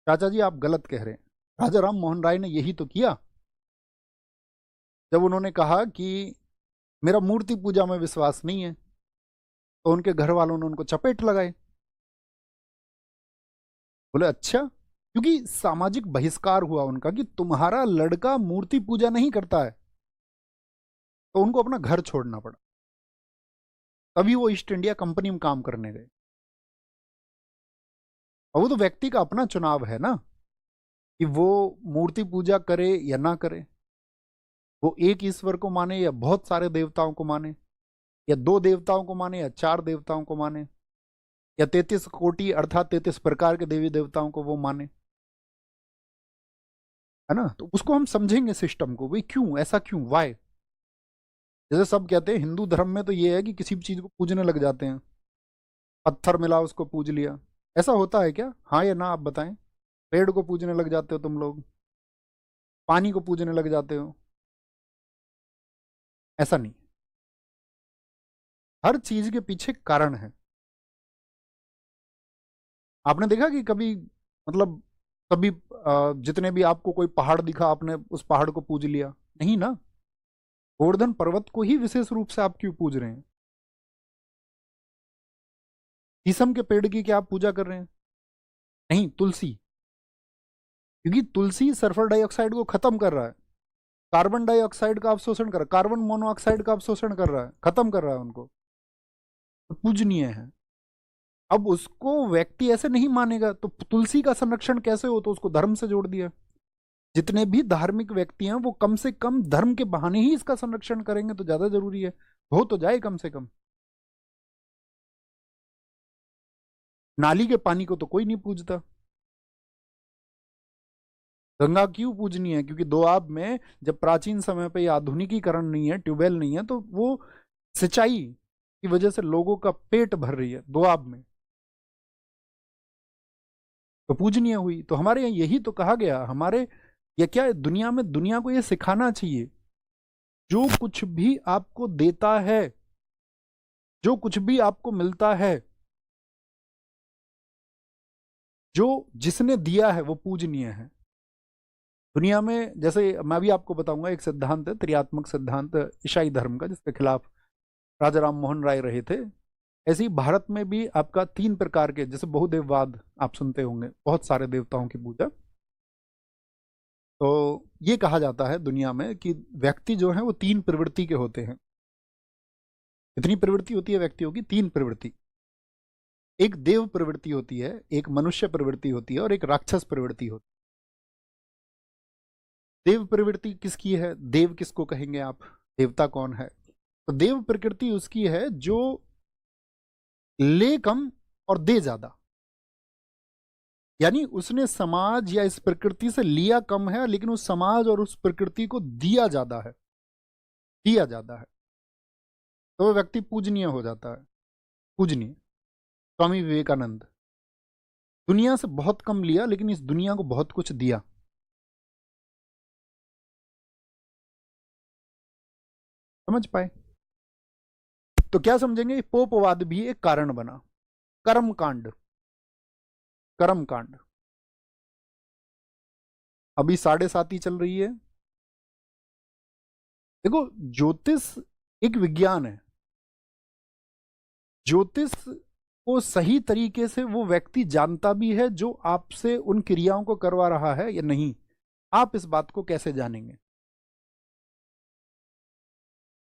चाचा जी आप गलत कह रहे हैं। राजा राम मोहन राय ने यही तो किया जब उन्होंने कहा कि मेरा मूर्ति पूजा में विश्वास नहीं है, तो उनके घर वालों ने उनको चपेट लगाए। बोले अच्छा, क्योंकि सामाजिक बहिष्कार हुआ उनका कि तुम्हारा लड़का मूर्ति पूजा नहीं करता है, तो उनको अपना घर छोड़ना पड़ा। तभी वो ईस्ट इंडिया कंपनी में काम करने गए। और वो तो व्यक्ति का अपना चुनाव है ना कि वो मूर्ति पूजा करे या ना करे, वो एक ईश्वर को माने या बहुत सारे देवताओं को माने, या 2 देवताओं को माने या 4 देवताओं को माने, या 33 कोटि अर्थात 33 प्रकार के देवी देवताओं को वो माने, है ना? तो उसको हम समझेंगे सिस्टम को, भाई क्यों ऐसा, क्यों, वाई। जैसे सब कहते हैं हिंदू धर्म में तो ये है कि किसी भी चीज को पूजने लग जाते हैं, पत्थर मिला उसको पूज लिया। ऐसा होता है क्या? हाँ या ना आप बताएं। पेड़ को पूजने लग जाते हो तुम लोग, पानी को पूजने लग जाते हो, ऐसा नहीं। हर चीज के पीछे कारण है। आपने देखा कि कभी, मतलब कभी जितने भी आपको कोई पहाड़ दिखा, आपने उस पहाड़ को पूज लिया? नहीं ना। गोवर्धन पर्वत को ही विशेष रूप से आप क्यों पूज रहे हैं? शीशम के पेड़ की क्या आप पूजा कर रहे हैं? नहीं, तुलसी। क्योंकि तुलसी सल्फर डाइऑक्साइड को खत्म कर रहा है, कार्बन डाइऑक्साइड का अवशोषण कर रहा है, कार्बन मोनोऑक्साइड का अवशोषण कर रहा है, खत्म कर रहा है उनको, तो पूजनीय है। अब उसको व्यक्ति ऐसे नहीं मानेगा तो तुलसी का संरक्षण कैसे हो? तो उसको धर्म से जोड़ दिया। जितने भी धार्मिक व्यक्ति हैं वो कम से कम धर्म के बहाने ही इसका संरक्षण करेंगे तो ज्यादा जरूरी है, हो तो जाए कम से कम। नाली के पानी को तो कोई नहीं पूजता। गंगा क्यों पूजनी है? क्योंकि दोआब में जब प्राचीन समय पे आधुनिकीकरण नहीं है, ट्यूबवेल नहीं है, तो वो सिंचाई की वजह से लोगों का पेट भर रही है दोआब में, तो पूजनीय हुई। तो हमारे यहाँ यही तो कहा गया, हमारे ये क्या है, दुनिया में दुनिया को ये सिखाना चाहिए, जो कुछ भी आपको देता है, जो कुछ भी आपको मिलता है, जो जिसने दिया है वो पूजनीय है। दुनिया में जैसे मैं भी आपको बताऊंगा, एक सिद्धांत है त्रियात्मक सिद्धांत ईसाई धर्म का, जिसके खिलाफ राजा राम मोहन राय रहे थे। ऐसे ही भारत में भी आपका 3 प्रकार के, जैसे बहुदेववाद आप सुनते होंगे, बहुत सारे देवताओं की पूजा। तो ये कहा जाता है दुनिया में कि व्यक्ति जो है वो 3 प्रवृत्ति के होते हैं। कितनी प्रवृत्ति होती है व्यक्तियों की? 3 प्रवृत्ति। एक देव प्रवृत्ति होती है, एक मनुष्य प्रवृत्ति होती है, और एक राक्षस प्रवृत्ति होती है। देव प्रवृत्ति किसकी है? देव किसको कहेंगे आप? देवता कौन है? तो देव प्रकृति उसकी है जो ले कम और दे ज्यादा, यानी उसने समाज या इस प्रकृति से लिया कम है, लेकिन उस समाज और उस प्रकृति को दिया ज्यादा है, दिया ज्यादा है, तो वह व्यक्ति पूजनीय हो जाता है। पूजनीय। स्वामी विवेकानंद, दुनिया से बहुत कम लिया लेकिन इस दुनिया को बहुत कुछ दिया। समझ पाए? तो क्या समझेंगे? पोपवाद भी एक कारण बना। कर्मकांड, कर्मकांड अभी 7.5 चल रही है। देखो, ज्योतिष एक विज्ञान है। ज्योतिष को सही तरीके से वो व्यक्ति जानता भी है जो आपसे उन क्रियाओं को करवा रहा है या नहीं। आप इस बात को कैसे जानेंगे?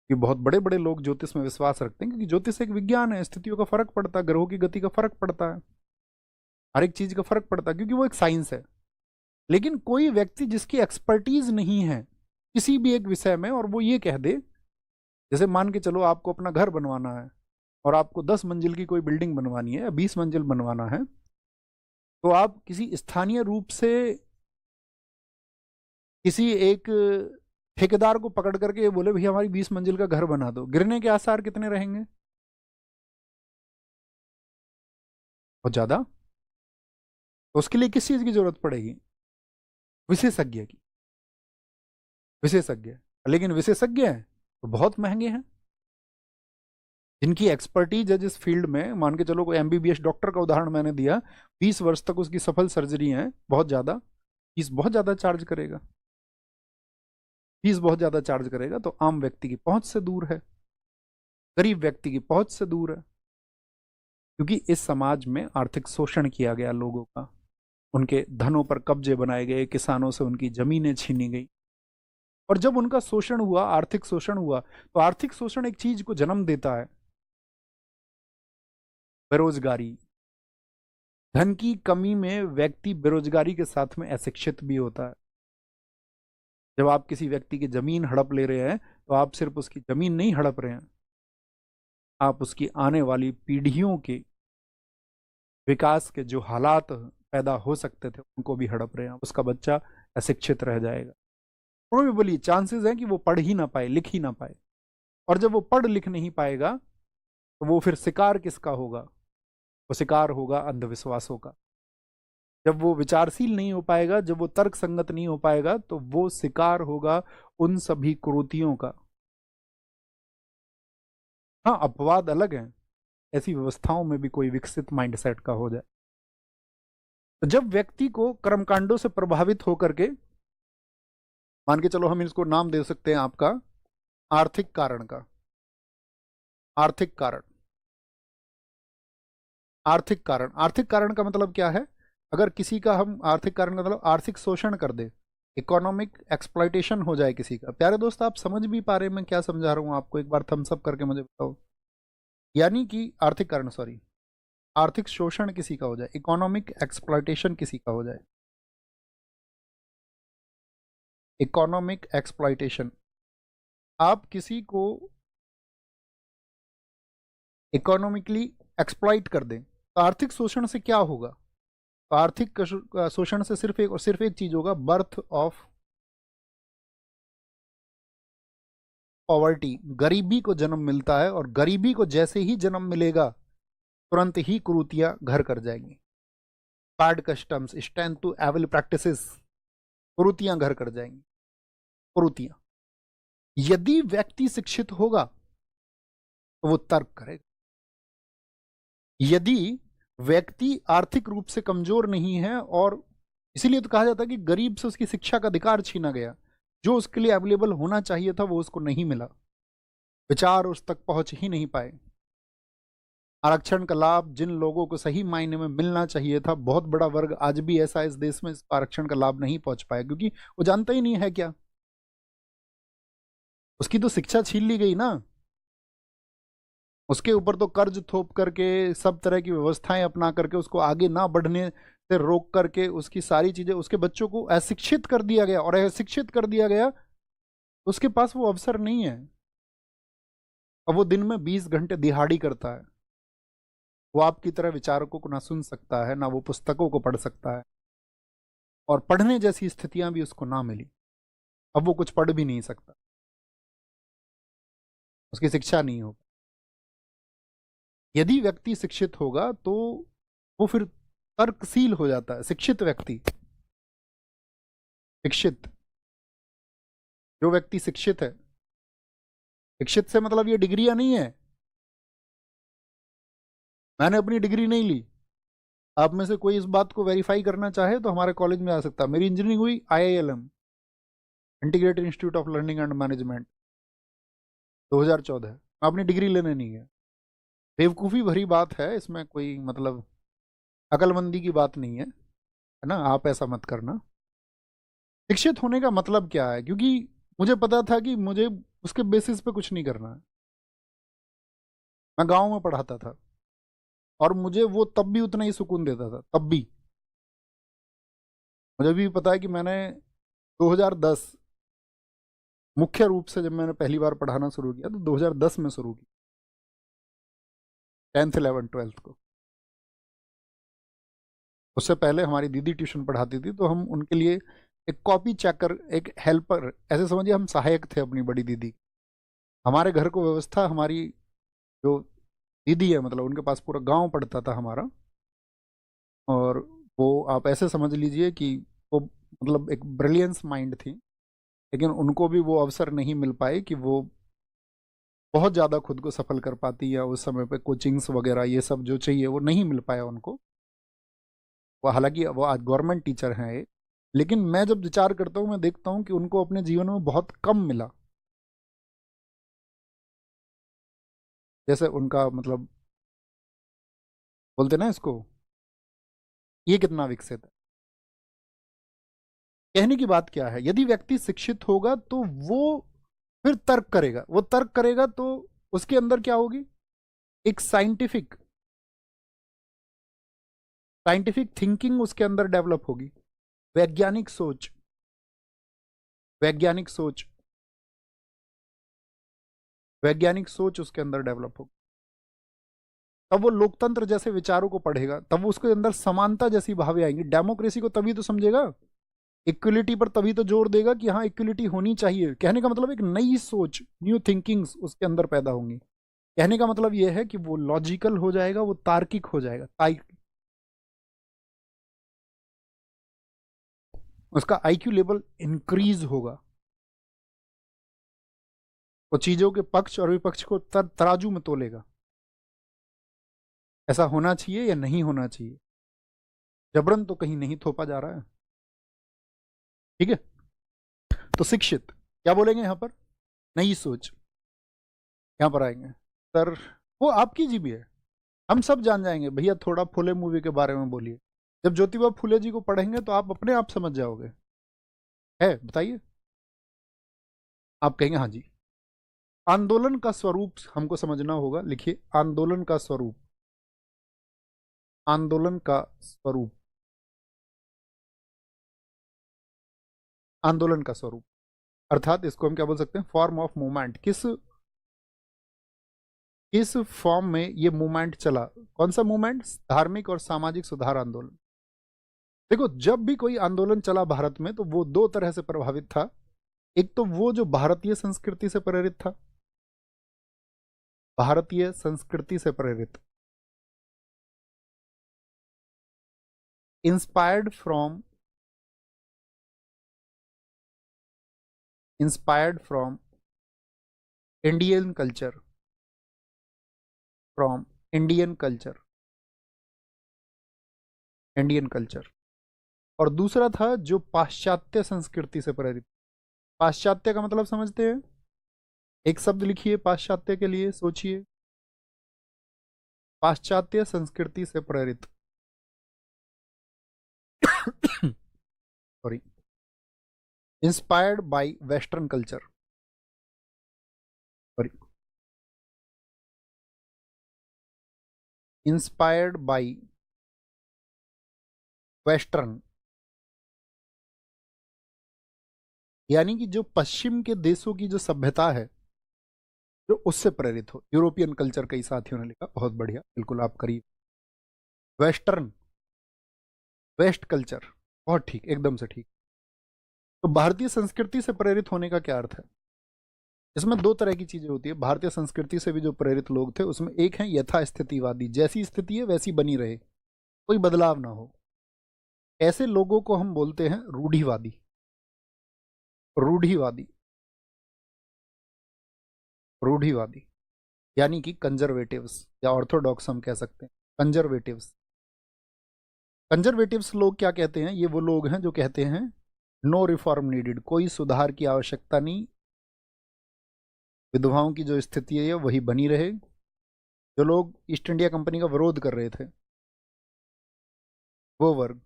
कि बहुत बड़े बड़े लोग ज्योतिष में विश्वास रखते हैं, क्योंकि ज्योतिष एक विज्ञान है, स्थितियों का फर्क पड़ता है, ग्रहों की गति का फर्क पड़ता है, हर एक चीज का फर्क पड़ता है, क्योंकि वो एक साइंस है। लेकिन कोई व्यक्ति जिसकी एक्सपर्टीज नहीं है किसी भी एक विषय में, और वो ये कह दे, जैसे मान के चलो आपको अपना घर बनवाना है और आपको 10 मंजिल की कोई बिल्डिंग बनवानी है या 20 मंजिल बनवाना है, तो आप किसी स्थानीय रूप से किसी एक ठेकेदार को पकड़ करके ये बोले भैया हमारी 20 मंजिल का घर बना दो, गिरने के आसार कितने रहेंगे? बहुत ज्यादा। तो उसके लिए किस चीज की जरूरत पड़ेगी? विशेषज्ञ की। विशेषज्ञ। लेकिन विशेषज्ञ हैं तो बहुत महंगे हैं। जिनकी एक्सपर्टीज है जिस फील्ड में, मान के चलो कोई एमबीबीएस डॉक्टर का उदाहरण मैंने दिया, 20 वर्ष तक उसकी सफल सर्जरी है, बहुत ज्यादा फीस, बहुत ज्यादा चार्ज करेगा, फीस बहुत ज्यादा चार्ज करेगा, तो आम व्यक्ति की पहुंच से दूर है, गरीब व्यक्ति की पहुंच से दूर है। क्योंकि इस समाज में आर्थिक शोषण किया गया लोगों का, उनके धनों पर कब्जे बनाए गए, किसानों से उनकी जमीनें छीनी गई। और जब उनका शोषण हुआ, आर्थिक शोषण हुआ, तो आर्थिक शोषण एक चीज को जन्म देता है, बेरोजगारी। धन की कमी में व्यक्ति बेरोजगारी के साथ में अशिक्षित भी होता है। जब आप किसी व्यक्ति की जमीन हड़प ले रहे हैं तो आप सिर्फ उसकी जमीन नहीं हड़प रहे हैं, आप उसकी आने वाली पीढ़ियों के विकास के जो हालात पैदा हो सकते थे उनको भी हड़प रहे हैं। उसका बच्चा अशिक्षित रह जाएगा। प्रोबेबली चांसेस है कि वो पढ़ ही ना पाए, लिख ही ना पाए। और जब वो पढ़ लिख नहीं पाएगा तो वो फिर शिकार किसका होगा? वो शिकार होगा अंधविश्वासों का। जब वो विचारशील नहीं हो पाएगा, जब वो तर्क संगत नहीं हो पाएगा, तो वो शिकार होगा उन सभी कुरीतियों का हाँ, अपवाद अलग हैं, ऐसी व्यवस्थाओं में भी कोई विकसित माइंडसेट का हो जाए। तो जब व्यक्ति को कर्मकांडों से प्रभावित होकर के, मान के चलो हम इसको नाम दे सकते हैं आपका आर्थिक कारण का, आर्थिक कारण, आर्थिक कारण, आर्थिक कारण का मतलब क्या है? अगर किसी का हम आर्थिक कारण का मतलब आर्थिक शोषण कर दे, इकोनॉमिक एक्सप्लॉइटेशन हो जाए किसी का। प्यारे दोस्त, आप समझ भी पा रहे हैं मैं क्या समझा रहा हूं आपको? एक बार थम्स अप करके मुझे बताओ। यानी कि आर्थिक कारण, सॉरी, आर्थिक शोषण किसी का हो जाए, इकोनॉमिक एक्सप्लॉइटेशन किसी का हो जाए, इकोनॉमिक एक्सप्लॉइटेशन, आप किसी को इकोनॉमिकली एक्सप्लॉइट कर दें तो आर्थिक शोषण से क्या होगा? तो आर्थिक शोषण से सिर्फ एक चीज होगा, बर्थ ऑफ पॉवर्टी, गरीबी को जन्म मिलता है, और गरीबी को जैसे ही जन्म मिलेगा तुरंत ही कुरीतियां घर कर जाएंगी। Bad customs, stand to evil practices, कुरीतियां घर कर जाएंगी, कुरीतियां। यदि व्यक्ति शिक्षित होगा तो वो तर्क करेगा। यदि व्यक्ति आर्थिक रूप से कमजोर नहीं है, और इसीलिए तो कहा जाता है कि गरीब से उसकी शिक्षा का अधिकार छीना गया, जो उसके लिए अवेलेबल होना चाहिए था वो उसको नहीं मिला, विचार उस तक पहुंच ही नहीं पाए। आरक्षण का लाभ जिन लोगों को सही मायने में मिलना चाहिए था, बहुत बड़ा वर्ग आज भी ऐसा इस देश में इस आरक्षण का लाभ नहीं पहुंच पाया, क्योंकि वो जानता ही नहीं है क्या, उसकी तो शिक्षा छीन ली गई ना। उसके ऊपर तो कर्ज थोप करके, सब तरह की व्यवस्थाएं अपना करके उसको आगे ना बढ़ने से रोक करके, उसकी सारी चीजें, उसके बच्चों को अशिक्षित कर दिया गया, और अशिक्षित कर दिया गया तो उसके पास वो अवसर नहीं है। अब वो दिन में 20 घंटे दिहाड़ी करता है, वो आपकी तरह विचारकों को ना सुन सकता है, ना वो पुस्तकों को पढ़ सकता है, और पढ़ने जैसी स्थितियां भी उसको ना मिली। अब वो कुछ पढ़ भी नहीं सकता, उसकी शिक्षा नहीं हो। यदि व्यक्ति शिक्षित होगा तो वो फिर तर्कशील हो जाता है। शिक्षित व्यक्ति, शिक्षित, जो व्यक्ति शिक्षित है, शिक्षित से मतलब ये डिग्रियां नहीं है, मैंने अपनी डिग्री नहीं ली। आप में से कोई इस बात को वेरीफाई करना चाहे तो हमारे कॉलेज में आ सकता है। मेरी इंजीनियरिंग हुई IILM, integrated institute of learning and management, 2014। मैं अपनी डिग्री लेने नहीं गया। बेवकूफ़ी भरी बात है, इसमें कोई मतलब अकलमंदी की बात नहीं है ना, आप ऐसा मत करना। शिक्षित होने का मतलब क्या है? क्योंकि मुझे पता था कि मुझे उसके बेसिस पे कुछ नहीं करना है। मैं गांव में पढ़ाता था, और मुझे वो तब भी उतना ही सुकून देता था, तब भी। मुझे भी पता है कि मैंने 2010, मुख्य रूप से जब मैंने पहली बार पढ़ाना शुरू किया तो 2010 में शुरू किया, 10th 11th 12th को। उससे पहले हमारी दीदी ट्यूशन पढ़ाती थी, तो हम उनके लिए एक कॉपी चेकर, एक हेल्पर, ऐसे समझिए हम सहायक थे अपनी बड़ी दीदी। हमारे घर को व्यवस्था, हमारी जो दीदी है मतलब उनके पास पूरा गांव पड़ता था हमारा, और वो आप ऐसे समझ लीजिए कि वो मतलब एक ब्रिलियंस माइंड थी, लेकिन उनको भी वो अवसर नहीं मिल पाए कि वो बहुत ज़्यादा खुद को सफल कर पाती, या उस समय पे कोचिंग्स वगैरह ये सब जो चाहिए वो नहीं मिल पाया उनको। वो हालांकि वो आज गवर्नमेंट टीचर हैं एक, लेकिन मैं जब विचार करता हूँ मैं देखता हूँ कि उनको अपने जीवन में बहुत कम मिला। जैसे उनका मतलब बोलते ना इसको, ये कितना विकसित है। कहने की बात क्या है, यदि व्यक्ति शिक्षित होगा तो वो फिर तर्क करेगा, वो तर्क करेगा तो उसके अंदर क्या होगी? एक साइंटिफिक, साइंटिफिक थिंकिंग उसके अंदर डेवलप होगी, वैज्ञानिक सोच, वैज्ञानिक सोच, वैज्ञानिक सोच उसके अंदर डेवलप होगी। तब वो लोकतंत्र जैसे विचारों को पढ़ेगा, तब उसके अंदर समानता जैसी भावें आएंगी। डेमोक्रेसी को तभी तो समझेगा, इक्वलिटी पर तभी तो जोर देगा कि हाँ इक्वलिटी होनी चाहिए। कहने का मतलब एक नई सोच, न्यू थिंकिंग्स उसके अंदर पैदा होंगी। कहने का मतलब यह है कि वो लॉजिकल हो जाएगा, वो तार्किक हो जाएगा, उसका IQ लेवल इंक्रीज होगा। वो चीजों के पक्ष और विपक्ष को तराजू में तोलेगा। ऐसा होना चाहिए या नहीं होना चाहिए? जबरन तो कहीं नहीं थोपा जा रहा है। ठीक है, तो शिक्षित क्या बोलेंगे यहां पर? नई सोच। यहां पर आएंगे सर, वो आपकी जी भी है, हम सब जान जाएंगे। भैया थोड़ा फुले मूवी के बारे में बोलिए। जब ज्योतिबा फुले जी को पढ़ेंगे तो आप अपने आप समझ जाओगे। है, बताइए। आप कहेंगे हाँ जी। आंदोलन का स्वरूप हमको समझना होगा। लिखिए, आंदोलन का स्वरूप। आंदोलन का स्वरूप। आंदोलन का स्वरूप अर्थात इसको हम क्या बोल सकते हैं? Form of movement. किस फॉर्म में ये मूवमेंट चला? कौन सा मूवमेंट? धार्मिक और सामाजिक सुधार आंदोलन। देखो, जब भी कोई आंदोलन चला भारत में तो वो दो तरह से प्रभावित था। एक तो वो जो भारतीय संस्कृति से प्रेरित था, भारतीय संस्कृति से प्रेरित, inspired from Indian culture, from Indian culture, Indian culture. और दूसरा था जो पाश्चात्य संस्कृति से प्रेरित। पाश्चात्य का मतलब समझते हैं? एक शब्द लिखिए पाश्चात्य के लिए, सोचिए। पाश्चात्य संस्कृति से प्रेरित sorry, inspired by western culture. Sorry, inspired by western, यानी कि जो पश्चिम के देशों की जो सभ्यता है, जो उससे प्रेरित हो। यूरोपियन कल्चर, कई साथियों ने लिखा, बहुत बढ़िया, बिल्कुल आप करीब। वेस्टर्न, वेस्ट कल्चर, बहुत ठीक, एकदम से ठीक। तो भारतीय संस्कृति से प्रेरित होने का क्या अर्थ है? इसमें दो तरह की चीजें होती है। भारतीय संस्कृति से भी जो प्रेरित लोग थे उसमें एक है यथास्थितिवादी, जैसी स्थिति है वैसी बनी रहे, कोई बदलाव ना हो। ऐसे लोगों को हम बोलते हैं रूढ़िवादी। रूढ़िवादी, रूढ़िवादी यानी कि कंजर्वेटिव्स या ऑर्थोडॉक्स हम कह सकते हैं। कंजर्वेटिव्स, कंजर्वेटिव्स लोग क्या कहते हैं? ये वो लोग हैं जो कहते हैं नो रिफॉर्म नीडेड, कोई सुधार की आवश्यकता नहीं, विधवाओं की जो स्थिति है वही बनी रहे। जो लोग ईस्ट इंडिया कंपनी का विरोध कर रहे थे, वो वर्ग,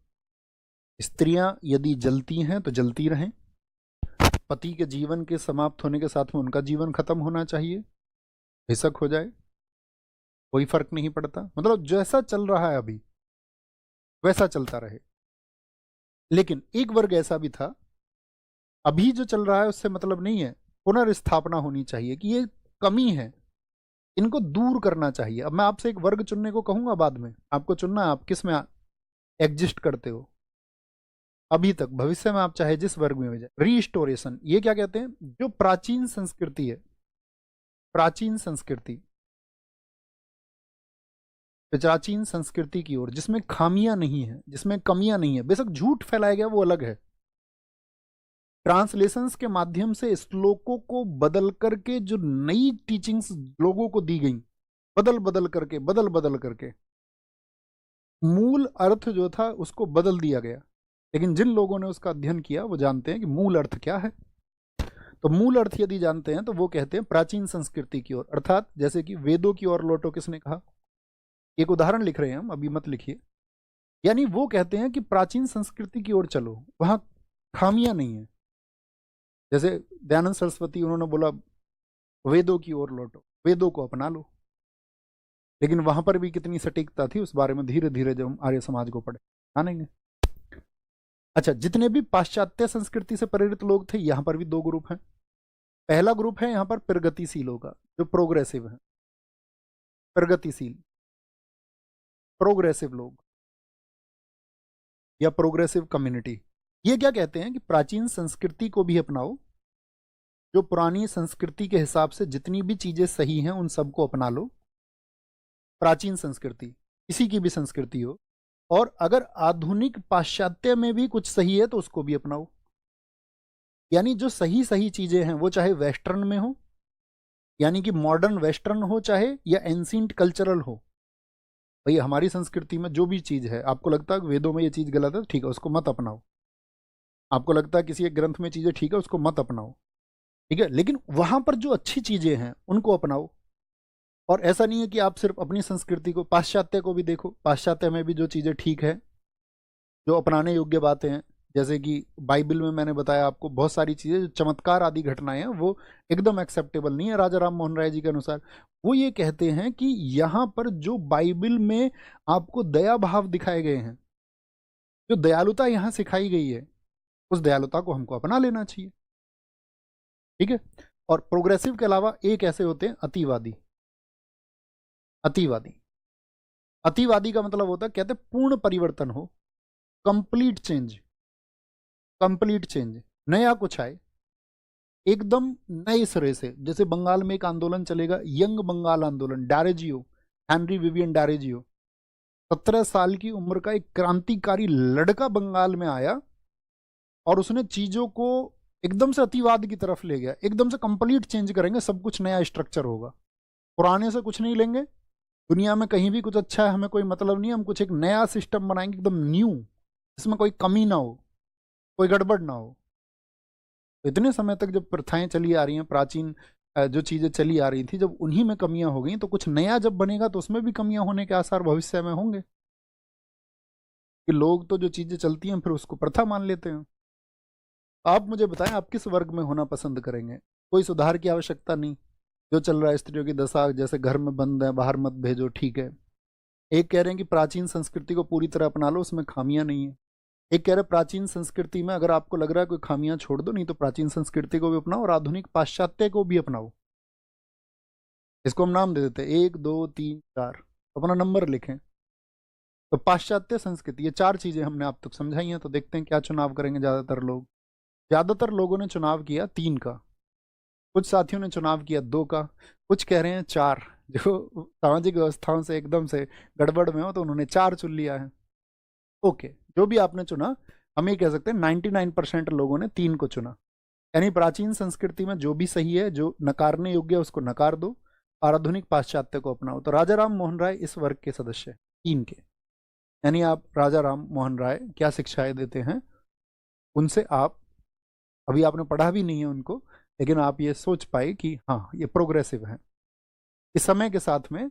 स्त्रियां यदि जलती हैं तो जलती रहें, पति के जीवन के समाप्त होने के साथ में उनका जीवन खत्म होना चाहिए, हिंसक हो जाए, कोई फर्क नहीं पड़ता। मतलब जैसा चल रहा है अभी वैसा चलता रहे। लेकिन एक वर्ग ऐसा भी था, अभी जो चल रहा है उससे मतलब नहीं है, पुनर्स्थापना होनी चाहिए कि ये कमी है, इनको दूर करना चाहिए। अब मैं आपसे एक वर्ग चुनने को कहूंगा, बाद में आपको चुनना है आप किस में एग्जिस्ट करते हो। अभी तक, भविष्य में आप चाहे जिस वर्ग में हो जाए। रीस्टोरेशन, ये क्या कहते हैं? जो प्राचीन संस्कृति है, प्राचीन संस्कृति, प्राचीन संस्कृति की ओर, जिसमें खामियां नहीं है, जिसमें कमियां नहीं है, बेशक झूठ फैलाया गया वो अलग है। ट्रांसलेशंस के माध्यम से श्लोकों को बदल करके जो नई टीचिंग्स लोगों को दी गई, बदल बदल करके मूल अर्थ जो था उसको बदल दिया गया। लेकिन जिन लोगों ने उसका अध्ययन किया वो जानते हैं कि मूल अर्थ क्या है। तो मूल अर्थ यदि जानते हैं तो वो कहते हैं प्राचीन संस्कृति की ओर, अर्थात जैसे कि वेदों की ओर लौटो, किसने कहा? एक उदाहरण लिख रहे हैं हम, अभी मत लिखिए। यानी वो कहते हैं कि प्राचीन संस्कृति की ओर चलो, वहां खामियां नहीं है। जैसे दयानंद सरस्वती, उन्होंने बोला वेदों की ओर लौटो, वेदों को अपना लो। लेकिन वहां पर भी कितनी सटीकता थी, उस बारे में धीरे धीरे जब हम आर्य समाज को पढ़े जानेंगे। अच्छा, जितने भी पाश्चात्य संस्कृति से प्रेरित लोग थे, यहां पर भी दो ग्रुप हैं। पहला ग्रुप है यहां पर प्रगतिशीलों का, जो प्रोग्रेसिव है, प्रगतिशील, प्रोग्रेसिव लोग या प्रोग्रेसिव कम्युनिटी। ये क्या कहते हैं कि प्राचीन संस्कृति को भी अपनाओ, जो पुरानी संस्कृति के हिसाब से जितनी भी चीजें सही हैं उन सबको अपना लो। प्राचीन संस्कृति, किसी की भी संस्कृति हो, और अगर आधुनिक पाश्चात्य में भी कुछ सही है तो उसको भी अपनाओ। यानी जो सही सही चीजें हैं वो चाहे वेस्टर्न में हो यानी कि मॉडर्न वेस्टर्न हो चाहे या एंशिएंट कल्चरल हो, भाई हमारी संस्कृति में जो भी चीज है, आपको लगता है वेदों में ये चीज गलत है, ठीक है उसको मत अपनाओ। आपको लगता है किसी एक ग्रंथ में चीजें ठीक है, उसको मत अपनाओ, ठीक है, लेकिन वहां पर जो अच्छी चीजें हैं उनको अपनाओ। और ऐसा नहीं है कि आप सिर्फ अपनी संस्कृति को, पाश्चात्य को भी देखो, पाश्चात्य में भी जो चीजें ठीक है, जो अपनाने योग्य बातें हैं, जैसे कि बाइबल में मैंने बताया आपको बहुत सारी चीजें, जो चमत्कार आदि घटनाएं हैं, वो एकदम एक्सेप्टेबल नहीं है राजा राम मोहन राय जी के अनुसार। वो ये कहते हैं कि यहाँ पर जो बाइबल में आपको दया भाव दिखाए गए हैं, जो दयालुता यहाँ सिखाई गई है, उस दयालुता को हमको अपना लेना चाहिए, ठीक है। और प्रोग्रेसिव के अलावा एक ऐसे होते हैं अतिवादी। अतिवादी, अतिवादी का मतलब होता है, कहते हैं पूर्ण परिवर्तन हो, कंप्लीट चेंज, कंप्लीट चेंज, नया कुछ आए, एकदम नए सिरे से। जैसे बंगाल में एक आंदोलन चलेगा, यंग बंगाल आंदोलन, डारेजियो, हेनरी विवियन डारेजियो, 17 साल की उम्र का एक क्रांतिकारी लड़का बंगाल में आया और उसने चीजों को एकदम से अतिवाद की तरफ ले गया, एकदम से कंप्लीट चेंज करेंगे, सब कुछ नया स्ट्रक्चर होगा, पुराने से कुछ नहीं लेंगे, दुनिया में कहीं भी कुछ अच्छा है हमें कोई मतलब नहीं, हम कुछ एक नया सिस्टम बनाएंगे एकदम न्यू, इसमें कोई कमी ना हो, कोई गड़बड़ ना हो। तो इतने समय तक जब प्रथाएं चली आ रही हैं, प्राचीन जो चीजें चली आ रही थी, जब उन्हीं में कमियां हो गई, तो कुछ नया जब बनेगा तो उसमें भी कमियां होने के आसार भविष्य में होंगे, कि लोग तो जो चीजें चलती हैं फिर उसको प्रथा मान लेते हैं। आप मुझे बताएं, आप किस वर्ग में होना पसंद करेंगे? कोई सुधार की आवश्यकता नहीं, जो चल रहा है स्त्रियों की दशा, जैसे घर में बंद है, बाहर मत भेजो, ठीक है। एक कह रहे हैं कि प्राचीन संस्कृति को पूरी तरह अपना लो, उसमें खामियां नहीं है। एक कह रहे हैं प्राचीन संस्कृति में अगर आपको लग रहा है कोई खामियां छोड़ दो, नहीं तो प्राचीन संस्कृति को भी अपनाओ और आधुनिक पाश्चात्य को भी अपनाओ। इसको हम नाम दे देते हैं 1 2 3 4, अपना नंबर लिखें। तो पाश्चात्य संस्कृति, ये 4 चीजें हमने आप तक समझाई हैं, तो देखते हैं क्या चुनाव करेंगे ज्यादातर लोग। ज्यादातर लोगों ने चुनाव किया 3 का, कुछ साथियों ने चुनाव किया 2 का, कुछ कह रहे हैं 4, जो सामाजिक व्यवस्थाओं से एकदम से गड़बड़ में हो तो उन्होंने 4 चुन लिया है। ओके, जो भी आपने चुना, हम ये कह सकते हैं 99% लोगों ने 3 को चुना। यानी प्राचीन संस्कृति में जो भी सही है, जो नकारने योग्य है, उसको नकार दो और आधुनिक पाश्चात्य को अपनाओ। तो राजा राम मोहन राय इस वर्ग के सदस्य हैं, 3 के। यानी आप राजा राम मोहन राय क्या शिक्षाएं देते हैं, उनसे आप, अभी आपने पढ़ा भी नहीं है उनको, लेकिन आप ये सोच पाए कि हाँ ये प्रोग्रेसिव है। इस समय के साथ में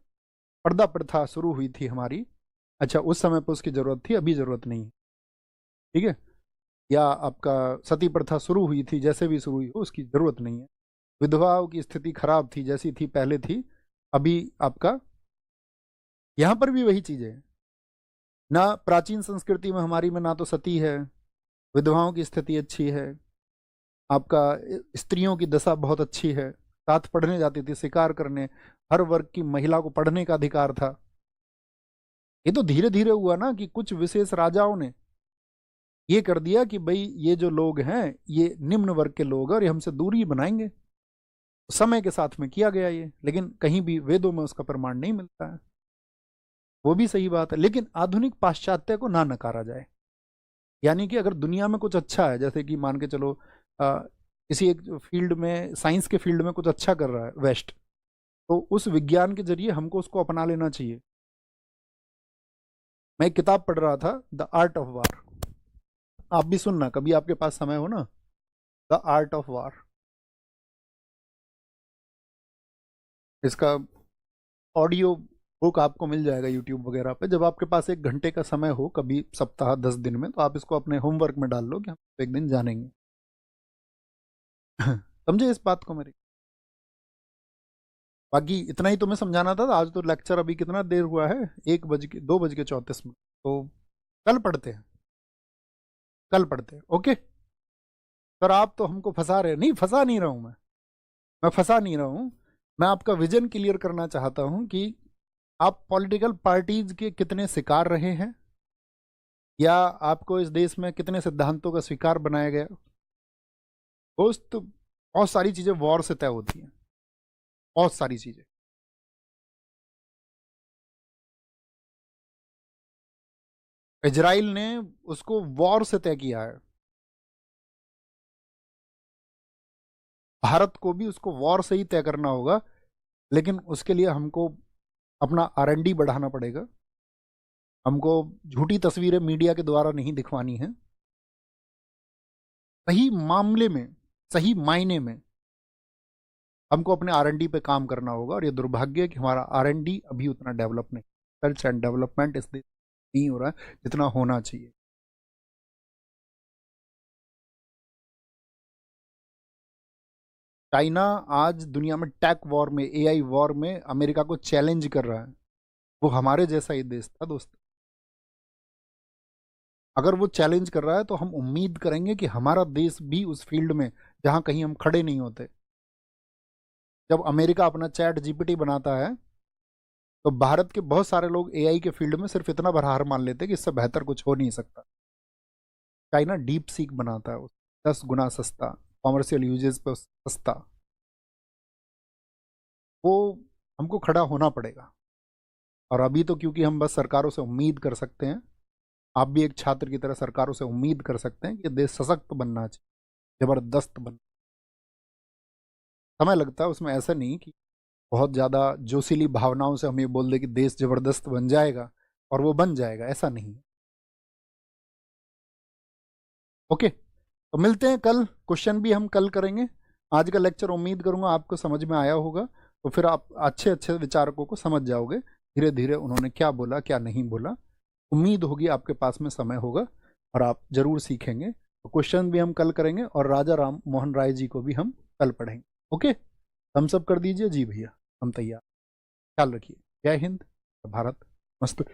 पर्दा प्रथा शुरू हुई थी हमारी, अच्छा उस समय पर उसकी जरूरत थी, अभी जरूरत नहीं, ठीक है। या आपका सती प्रथा शुरू हुई थी, जैसे भी शुरू हुई हो उसकी जरूरत नहीं है। विधवाओं की स्थिति खराब थी, जैसी थी पहले थी, अभी आपका यहां पर भी वही चीजें हैं ना। प्राचीन संस्कृति में हमारी में ना तो सती है, विधवाओं की स्थिति अच्छी है, आपका स्त्रियों की दशा बहुत अच्छी है, साथ पढ़ने जाती थी, शिकार करने, हर वर्ग की महिला को पढ़ने का अधिकार था। ये तो धीरे धीरे हुआ ना, कि कुछ विशेष राजाओं ने ये कर दिया कि भाई ये जो लोग हैं ये निम्न वर्ग के लोग हैं और ये हमसे दूरी बनाएंगे। समय के साथ में किया गया ये, लेकिन कहीं भी वेदों में उसका प्रमाण नहीं मिलता है। वो भी सही बात है, लेकिन आधुनिक पाश्चात्य को ना नकारा जाए। यानी कि अगर दुनिया में कुछ अच्छा है, जैसे कि मान के चलो किसी एक फील्ड में, साइंस के फील्ड में कुछ अच्छा कर रहा है वेस्ट, तो उस विज्ञान के जरिए हमको उसको अपना लेना चाहिए। मैं एक किताब पढ़ रहा था, द आर्ट ऑफ वार, आप भी सुनना कभी आपके पास समय हो ना, द आर्ट ऑफ वार। इसका ऑडियो बुक आपको मिल जाएगा यूट्यूब वगैरह पे। जब आपके पास 1 घंटे का समय हो कभी सप्ताह 10 दिन में, तो आप इसको अपने होमवर्क में डाल लो कि हम एक दिन जानेंगे। समझे इस बात को मेरी? बाकी इतना ही तुम्हें समझाना था। आज तो लेक्चर अभी कितना देर हुआ है, 2:34 तो कल पढ़ते हैं, कल पढ़ते हैं, ओके। सर आप तो हमको फंसा रहे, नहीं फंसा नहीं रहा हूं मैं फंसा नहीं रहा हूं। मैं आपका विजन क्लियर करना चाहता हूं कि आप पॉलिटिकल पार्टीज के कितने शिकार रहे हैं, या आपको इस देश में कितने सिद्धांतों का शिकार बनाया गया। दोस्त बहुत सारी चीजें वॉर से तय होती हैं, बहुत सारी चीजें। इजराइल ने उसको वॉर से तय किया है, भारत को भी उसको वॉर से ही तय करना होगा लेकिन उसके लिए हमको अपना R&D बढ़ाना पड़ेगा। हमको झूठी तस्वीरें मीडिया के द्वारा नहीं दिखवानी है। सही मामले में, सही मायने में हमको अपने R&D पे काम करना होगा। और ये दुर्भाग्य है कि हमारा R&D अभी उतना डेवलप नहीं, रिसर्च एंड डेवलपमेंट इस देश नहीं हो रहा है जितना होना चाहिए। चाइना आज दुनिया में टेक वॉर में, AI वॉर में अमेरिका को चैलेंज कर रहा है। वो हमारे जैसा ही देश था दोस्त। अगर वो चैलेंज कर रहा है तो हम उम्मीद करेंगे कि हमारा देश भी उस फील्ड में, जहां कहीं हम खड़े नहीं होते। जब अमेरिका अपना चैट GPT बनाता है तो भारत के बहुत सारे लोग AI के फील्ड में सिर्फ इतना भर हार मान लेते हैं कि इससे बेहतर कुछ हो नहीं सकता। चाइना डीप सीक बनाता है, 10 गुना सस्ता, कॉमर्शियल यूजेस पे सस्ता। वो हमको खड़ा होना पड़ेगा। और अभी तो क्योंकि हम बस सरकारों से उम्मीद कर सकते हैं, आप भी एक छात्र की तरह सरकारों से उम्मीद कर सकते हैं कि देश सशक्त बनना चाहिए, जबरदस्त बनना। समय लगता है उसमें, ऐसा नहीं कि बहुत ज़्यादा जोशीली भावनाओं से हम ये बोल दें कि देश जबरदस्त बन जाएगा और वो बन जाएगा, ऐसा नहीं है। ओके, तो मिलते हैं कल। क्वेश्चन भी हम कल करेंगे। आज का लेक्चर उम्मीद करूंगा आपको समझ में आया होगा। तो फिर आप अच्छे अच्छे विचारकों को समझ जाओगे धीरे धीरे, उन्होंने क्या बोला क्या नहीं बोला। उम्मीद होगी आपके पास में समय होगा और आप जरूर सीखेंगे। तो क्वेश्चन भी हम कल करेंगे और राजा राम मोहन राय जी को भी हम कल पढ़ेंगे। ओके, हम सब कर दीजिए। जी भैया, हम तैयार। ख्याल रखिए। जय हिंद, भारत मस्त।